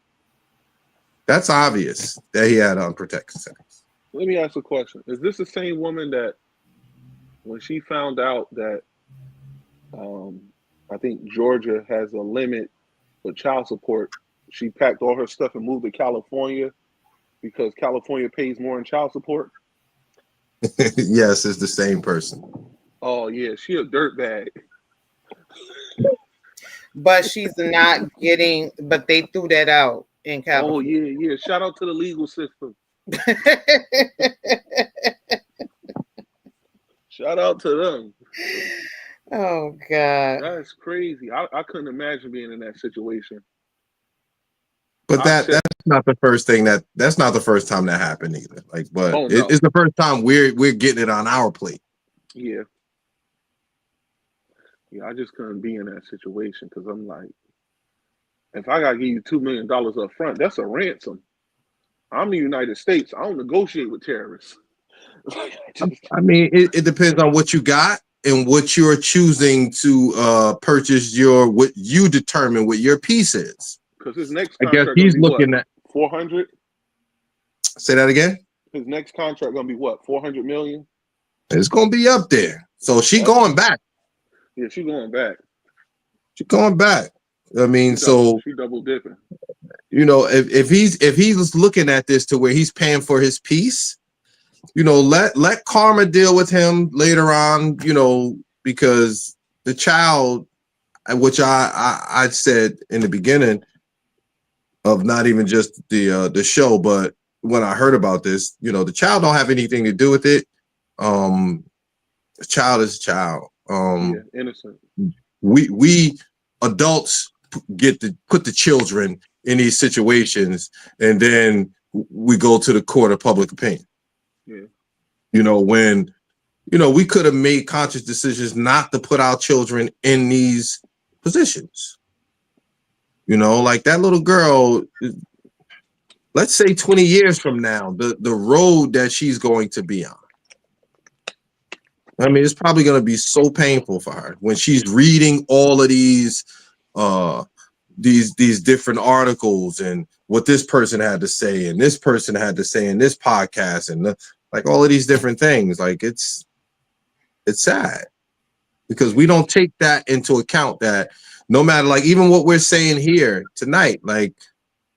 That's obvious that he had unprotected sex. Let me ask a question: is this the same woman that, when she found out that, I think Georgia has a limit for child support, she packed all her stuff and moved to California because California pays more in child support? Yes, it's the same person. Oh yeah, she a dirtbag. But she's not getting. But they threw that out in Oh California. yeah. Shout out to the legal system. Shout out to them. Oh God. That's crazy. I couldn't imagine being in that situation. But I check. that's not the first thing that's not the first time that happened either. Like, but Oh no. it's the first time we're getting it on our plate. Yeah. Yeah. I just couldn't be in that situation because I'm like, if I gotta give you $2 million up front, that's a ransom. I'm the United States. I don't negotiate with terrorists. I mean, it depends on what you got and what you're choosing to purchase what you determine what your piece is. Because his next I guess contract gonna he's be what? looking at 400. say that again. His next contract gonna be what? 400 million. It's gonna be up there. So she That's, going back. yeah, she going back. She's going back. I mean, so She double dipping. you know, if he's looking at this to where he's paying for his piece, you know, let karma deal with him later on, you know, because the child, which I said in the beginning of not even just the show, but when I heard about this, you know, the child don't have anything to do with it. The child is a child. Yeah, innocent. We adults get to put the children in these situations, and then we go to the court of public opinion. Yeah. You know, when we could have made conscious decisions not to put our children in these positions. You know, like that little girl, let's say 20 years from now, the road that she's going to be on. I mean, it's probably going to be so painful for her when she's reading all of these different articles and what this person had to say and this person had to say in this podcast and like all of these different things. Like it's sad because we don't take that into account, that no matter, like, even what we're saying here tonight, like,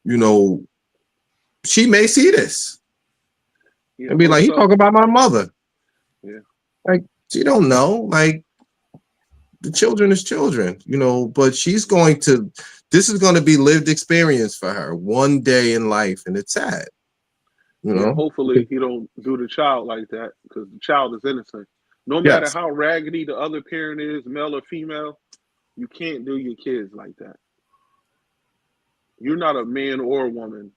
you know, she may see this and be like, he talking about my mother. Yeah. Like, she don't know. Like, the children is children, you know, but this is going to be lived experience for her one day in life, and it's sad. You know? Hopefully he don't do the child like that because the child is innocent. No matter Yes. how raggedy the other parent is, male or female, you can't do your kids like that. You're not a man or a woman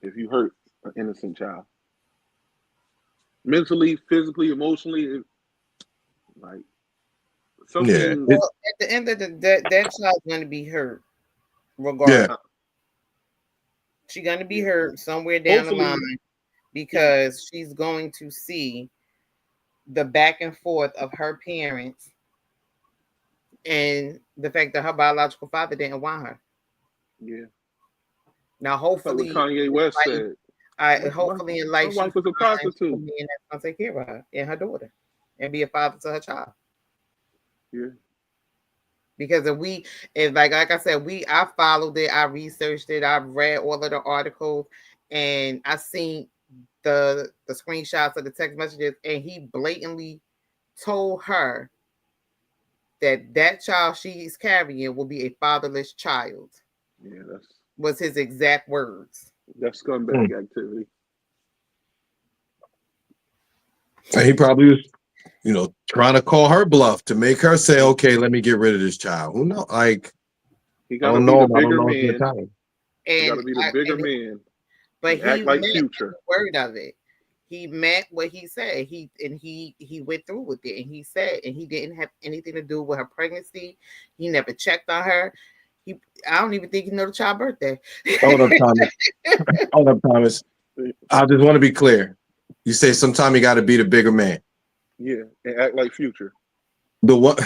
if you hurt an innocent child. Mentally, physically, emotionally, like something. Yeah. Well, at the end of the day, that child's going to be hurt regardless. Yeah. She's going to be hurt somewhere down the line because she's going to see the back and forth of her parents and the fact that her biological father didn't want her. Yeah. Now, hopefully, like what Kanye West said. Hopefully in life, my wife was a prostitute, and that's gonna take care of her and her daughter, and be a father to her child. Yeah. Because if like I said, I followed it, I researched it, I've read all of the articles, and I seen the screenshots of the text messages, and he blatantly told her that child she's carrying will be a fatherless child. Yeah, Was his exact words. That's scumbag activity. And he probably was, trying to call her bluff to make her say, "Okay, let me get rid of this child." Who knows? Like, He I got to don't be know the him. I don't bigger know his man. time. He got And to be the bigger man. but he Act like meant Future. every word of it. He meant what he said. He went through with it, and he said, and he didn't have anything to do with her pregnancy. He never checked on her. I don't even think he know the child birthday. Hold up, Thomas. Hold up, Thomas. I just want to be clear. You say sometime you got to be the bigger man. Yeah, and act like Future. The what?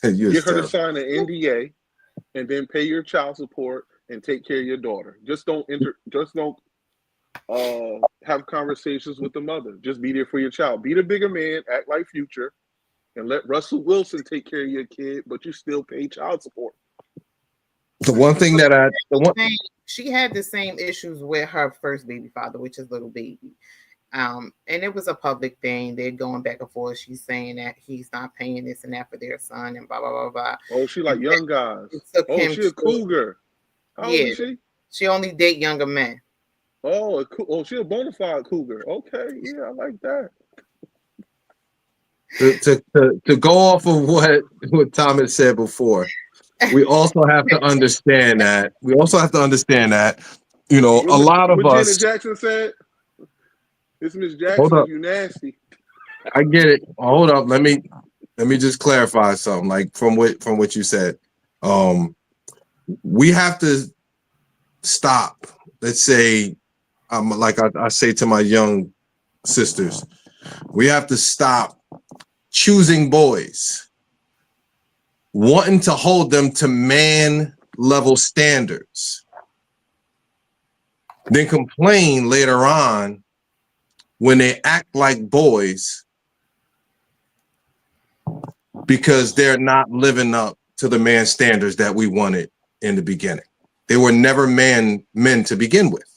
You Get her to terrible. sign an NDA, and then pay your child support and take care of your daughter. Just don't have conversations with the mother. Just be there for your child. Be the bigger man. Act like Future, and let Russell Wilson take care of your kid, but you still pay child support. The one thing She had the same issues with her first baby father, which is little baby. And it was a public thing. They're going back and forth. She's saying that he's not paying this and that for their son, and blah blah blah blah. Oh, she like young guys. It took Oh, him she a cougar. How old Yeah, is she? she only date younger men. Oh, she a bona fide cougar. Okay, yeah, I like that. to go off of what Thomas said before, we also have to understand that. A lot of What Janet us. Jackson said. This Miss Hold Jackson, up, you nasty. I get it. Hold up, let me just clarify something. Like from what you said, we have to stop. Let's say, like I say to my young sisters, we have to stop choosing boys, wanting to hold them to man level standards, then complain later on when they act like boys because they're not living up to the man standards that we wanted in the beginning. They were never men to begin with.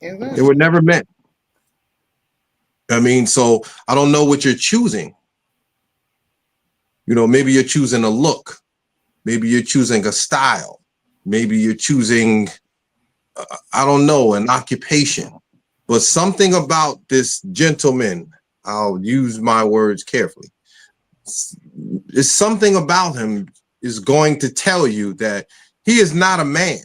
They were never men. I mean, so I don't know what you're choosing. Maybe you're choosing a look. Maybe you're choosing a style. Maybe you're choosing, I don't know, an occupation. But something about this gentleman, I'll use my words carefully, it's something about him is going to tell you that he is not a man.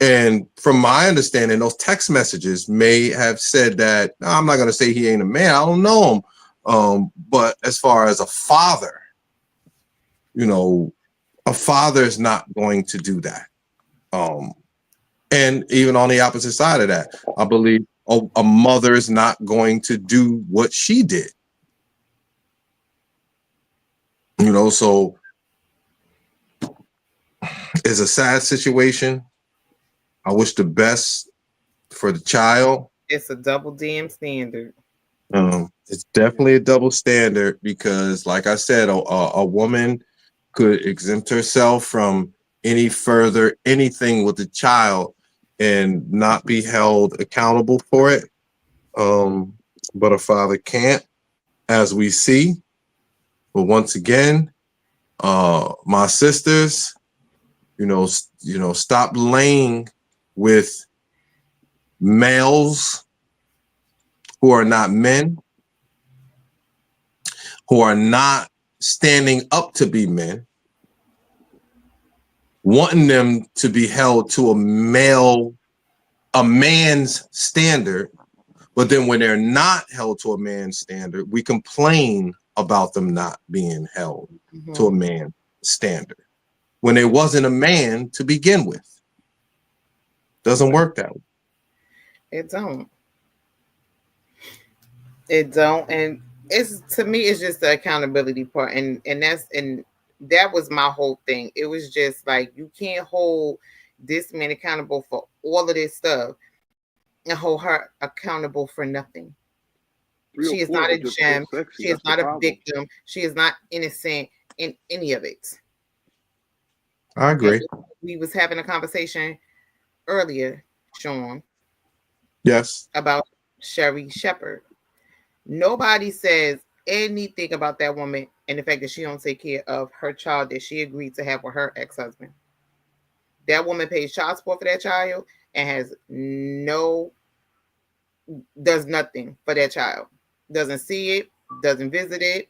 And from my understanding, those text messages may have said that, no, I'm not going to say he ain't a man. I don't know him. But as far as a father, a father is not going to do that. And even on the opposite side of that, I believe a mother is not going to do what she did. So it's a sad situation. I wish the best for the child. It's a double damn standard. It's definitely a double standard because, like I said, a woman could exempt herself from any further anything with the child and not be held accountable for it. But a father can't, as we see. But once again, my sisters, stop laying with males who are not men, who are not standing up to be men, wanting them to be held to a man's standard. But then when they're not held to a man's standard, we complain about them not being held to a man's standard when they wasn't a man to begin with. Doesn't work that way. It don't. And it's, to me, it's just the accountability part, and that was my whole thing. It was just like, you can't hold this man accountable for all of this stuff and hold her accountable for nothing. She is not a gem. She is not a victim. She is not innocent in any of it. I agree. And we was having a conversation earlier, Sean. Yes. About Sherry Shepherd. Nobody says anything about that woman and the fact that she don't take care of her child that she agreed to have with her ex-husband. That woman pays child support for that child and does nothing for that child. Doesn't see it, doesn't visit it.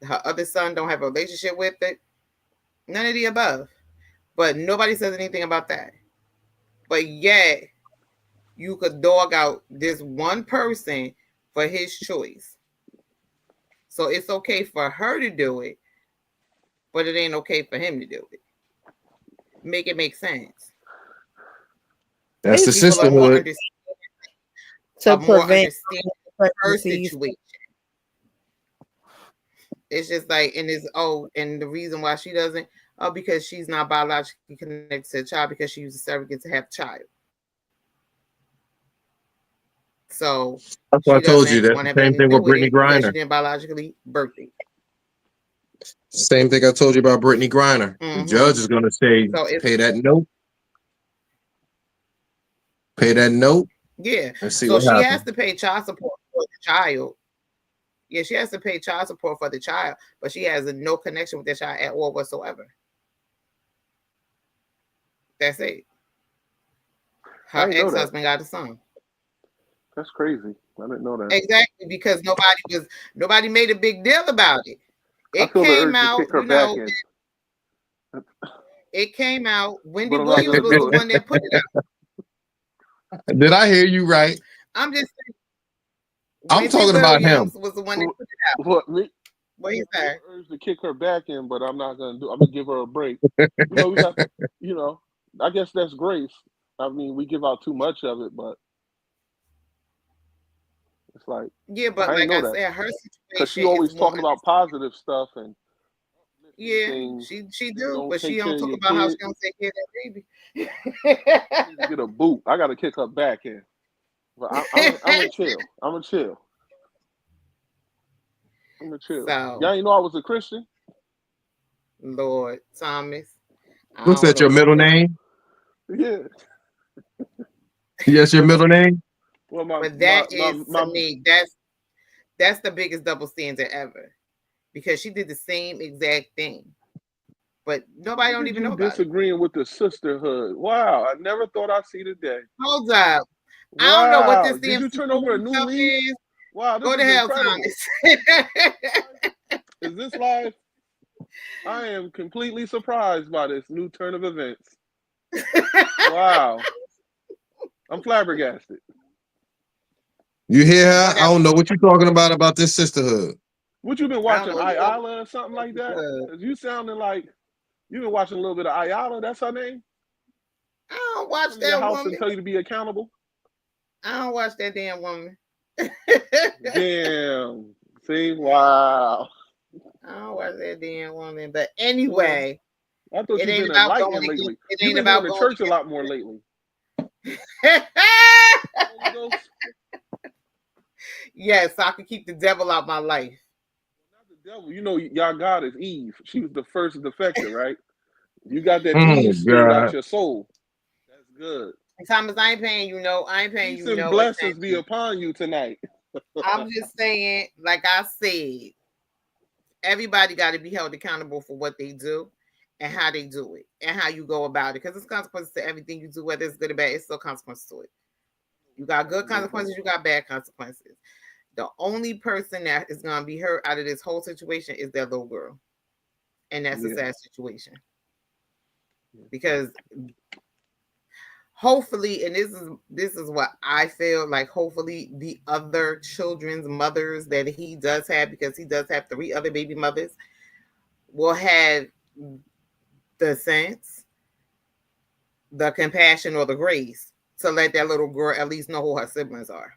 Her other son don't have a relationship with it. None of the above. But nobody says anything about that. But yet, you could dog out this one person for his choice. So it's okay for her to do it, but it ain't okay for him to do it. Make it make sense. That's the People are more sisterhood. understanding her pregnancies. situation. It's just like, and the reason why she doesn't, because she's not biologically connected to the child because she used a surrogate to have a child. So That's what I she told you. doesn't That's want to the have same anything to thing do with with Brittany it because she Griner. didn't biologically birth it. Same thing I told you about Brittany Griner. The judge is going to say, So pay that note. Pay that note. Yeah. And see So what she happens. has to pay child support for the child. Yeah, she has to pay child support for the child, but she has no connection with the child at all whatsoever. That's it. Her ex-husband got a son. That's crazy. I didn't know that. Exactly, because nobody made a big deal about it. It came out, to kick her back in. It came out. Wendy Williams was the one that put it out. Did I hear you right? I'm just saying. I'm talking about him. Was the one that put it out. What me? What you say? Urge to kick her back in, but I'm not gonna do. I'm gonna give her a break. We got. I guess that's grace. I mean, we give out too much of it, but it's like but like I said, her situation because she always talking about positive stuff and she do, but she don't talk about how she don't take care of that baby. Get a boot. I got to kick her back in. But I'm gonna chill. I'm gonna chill. So, y'all ain't know I was a Christian. Lord Thomas. What's that? Your middle name? Yeah. Yes, your middle name. Well, to me, that's the biggest double standard ever, because she did the same exact thing, but nobody don't even know about disagreeing with the sisterhood. Wow, I never thought I'd see the day. Hold up. Wow. I don't know what this did you turn over a new leaf? is. Wow, this Go to is hell, incredible. Thomas. Is this live? I am completely surprised by this new turn of events. Wow. I'm flabbergasted. You hear her? I don't know what you're talking about this sisterhood. What you been watching, Ayala or something like that? Because you sounding like you've been watching a little bit of Ayala. That's her name? I don't watch that your house woman. And tell you to be accountable? I don't watch that damn woman. Damn. See? Wow. I don't watch that damn woman. But anyway. I thought you've been enlightened lately. You've been going to church a lot more lately. Yes, so I can keep the devil out my life. Not the devil. You know, y'all God is Eve. She was the first defector, right? You got that Eve spirit out your soul. That's good. Thomas, I ain't paying you no. I ain't paying you no. Blessings be upon you tonight. I'm just saying, like I said, everybody got to be held accountable for what they do and how they do it and how you go about it. Because there's consequences to everything you do, whether it's good or bad. It's still consequences to it. You got good consequences, you got bad consequences. The only person that is going to be hurt out of this whole situation is that little girl. And that's a sad situation. Because hopefully, and this is what I feel like, hopefully the other children's mothers that he does have, because he does have 3 other baby mothers, will have the sense, the compassion, or the grace to let that little girl at least know who her siblings are.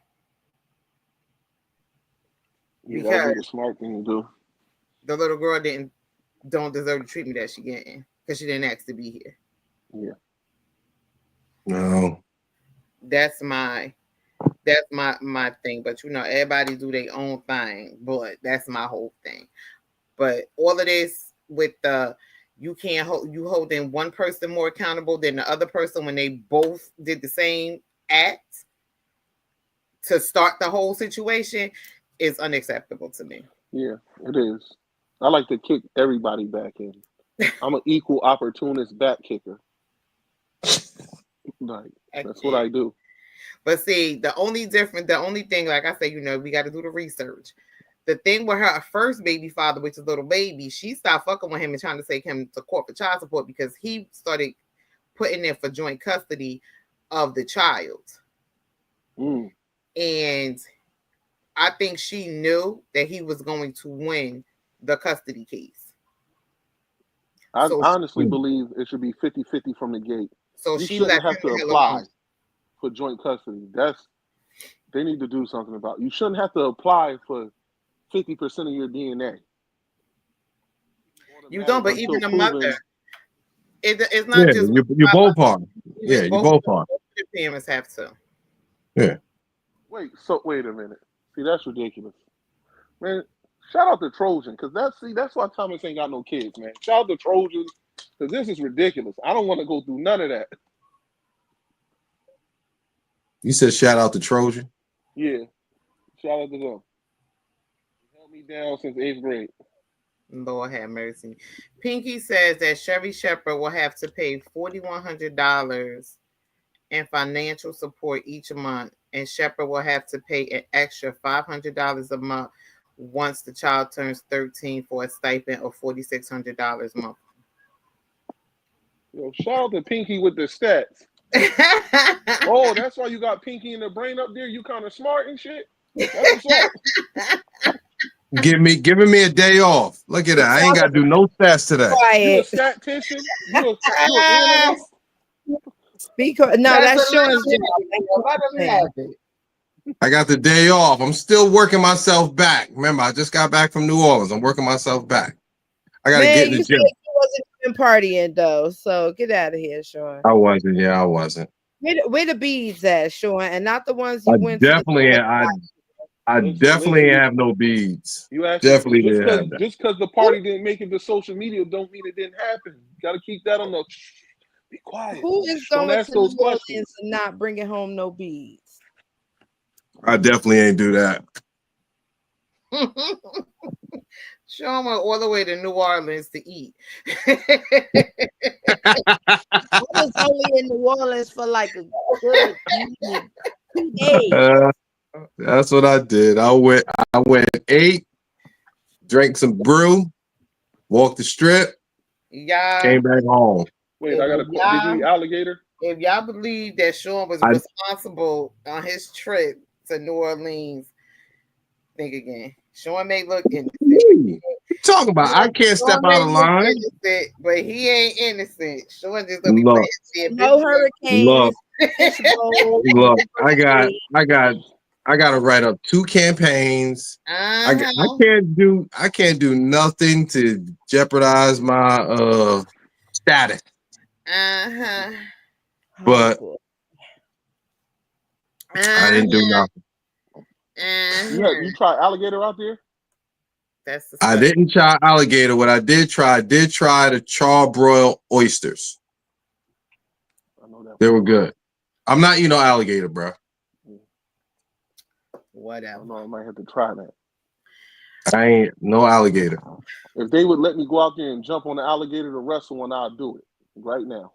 Yeah, that'd be the smart thing to do. The little girl don't deserve the treatment that she getting because she didn't ask to be here. Yeah. No. That's my thing. But everybody do their own thing. But that's my whole thing. But all of this with you holding one person more accountable than the other person when they both did the same act to start the whole situation is unacceptable to me. Yeah, it is. I like to kick everybody back in. I'm an equal opportunist back kicker. Like, that's what I do. But see, the only thing, like I said, we got to do the research. The thing with her first baby father, which is little baby, she stopped fucking with him and trying to take him to court for child support because he started putting in for joint custody of the child. And I think she knew that he was going to win the custody case. I honestly believe it should be 50-50 from the gate. So you she shouldn't let have to apply for joint custody. They need to do something about it. You shouldn't have to apply for 50% of your DNA. You don't, but even the mother, it's not just you both are. Yeah, you both are. Your parents have to. Yeah. Wait a minute. See, that's ridiculous, man. Shout out to Trojan, because that's why Thomas ain't got no kids, man. Shout out to Trojan, because this is ridiculous. I don't want to go through none of that. You said shout out to Trojan? Yeah. Shout out to them. Held me down since 8th grade. Lord have mercy. Pinky says that Sherry Shepherd will have to pay $4,100 in financial support each month, and Shepherd will have to pay an extra $500 a month once the child turns 13 for a stipend of $4,600 a month. Yo, shout out to Pinky with the stats. Oh, that's why you got Pinky in the brain up there. You kind of smart and shit. That's what's up. Giving me a day off. Look at that. I ain't got to do no stats today. You a statistician? You an analyst? That's Sean's job. I got the day off. I'm still working myself back. Remember, I just got back from New Orleans. I'm working myself back. I got to get in the gym. You wasn't even partying though, so get out of here, Sean. I wasn't. Yeah, I wasn't. Where the beads at, Sean, and not the ones you went definitely, to. I definitely have no beads. You actually, definitely didn't have that. Just because the party didn't make it to social media don't mean it didn't happen. You got to keep that on the. Be quiet. Who is going to New Orleans and not bringing home no beads? I definitely ain't do that. Sean went all the way to New Orleans to eat. I was only in New Orleans for like a good 2 days. That's what I did. I went, ate, drank some brew, walked the strip, came back home. Wait, I got a did you alligator? If y'all believe that Sean was responsible on his trip to New Orleans, think again. Sean may look innocent. Talking about I can't step out of line, innocent, but he ain't innocent. Sean just no hurricanes. Look, I got to write up 2 campaigns. I can't do nothing to jeopardize my status. But I didn't do nothing. You try alligator out there? I didn't try alligator. What I did try the charbroiled oysters. I know that. They were good. I'm not eating no alligator, bro. Whatever. I might have to try that. I ain't no alligator. If they would let me go out there and jump on the alligator to wrestle one, I'll do it right now.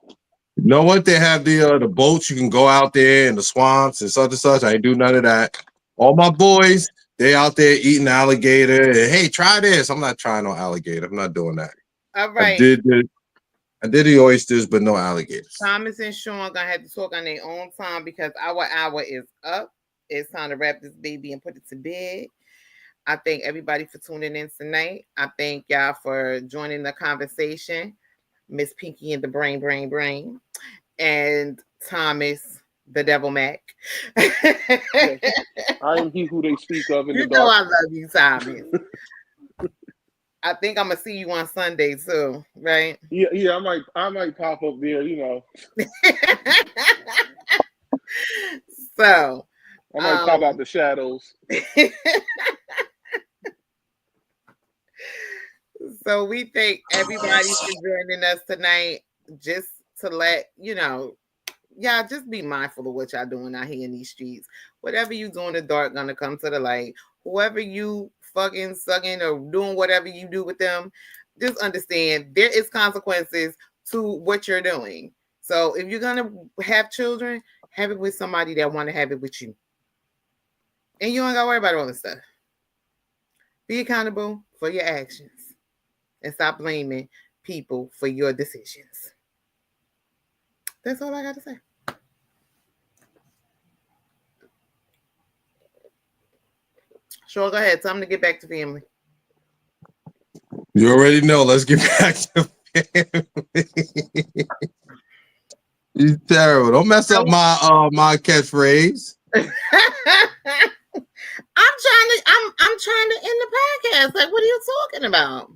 You know what? They have the boats. You can go out there in the swamps and such and such. I ain't do none of that. All my boys, they out there eating alligator. And, hey, try this. I'm not trying no alligator. I'm not doing that. All right. I did the oysters, but no alligators. Thomas and Sean gonna have to talk on their own time because our hour is up. It's time to wrap this baby and put it to bed. I thank everybody for tuning in tonight. I thank y'all for joining the conversation. Miss Pinky and the Brain, and Thomas, the Devil Mac. Yes. I am he who they speak of in the dark. You know I love you, Thomas. I think I'm gonna see you on Sunday too, right? Yeah, I might pop up there, So I might pop out the shadows. So we thank everybody for joining us tonight. Just to let y'all just be mindful of what y'all doing out here in these streets. Whatever you do in the dark gonna come to the light. Whoever you fucking sucking or doing whatever you do with them, just understand there is consequences to what you're doing. So if you're gonna have children, have it with somebody that want to have it with you, and you don't gotta worry about all this stuff. Be accountable for your actions, and stop blaming people for your decisions. That's all I got to say. Sure, go ahead. Time to get back to family. You already know. Let's get back to family. You're terrible. Don't mess up my catchphrase. I'm trying to end the podcast. Like, what are you talking about?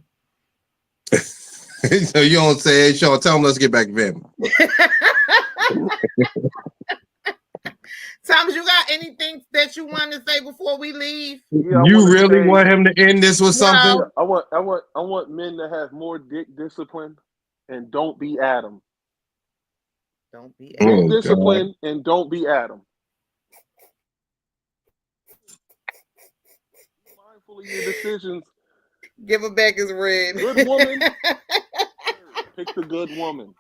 So you don't say, hey, Sean, tell them let's get back to family. Thomas, you got anything that you want to say before we leave? Yeah, You really want him to end this with something? No. I want men to have more dick discipline and don't be Adam. Don't be Dick discipline and don't be Adam. Be mindful of your decisions. Give him back his red. Good woman. Pick the good woman.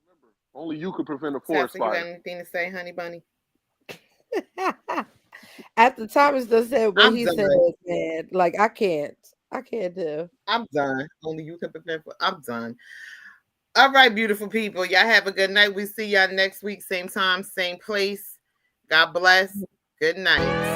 Remember, only you could prevent a forest You fire. got anything to say, honey bunny? After Thomas just said what I'm he done. said, man, like I can't do. I'm done. Only you can prepare for. I'm done. All right, beautiful people. Y'all have a good night. We see y'all next week, same time, same place. God bless. Good night.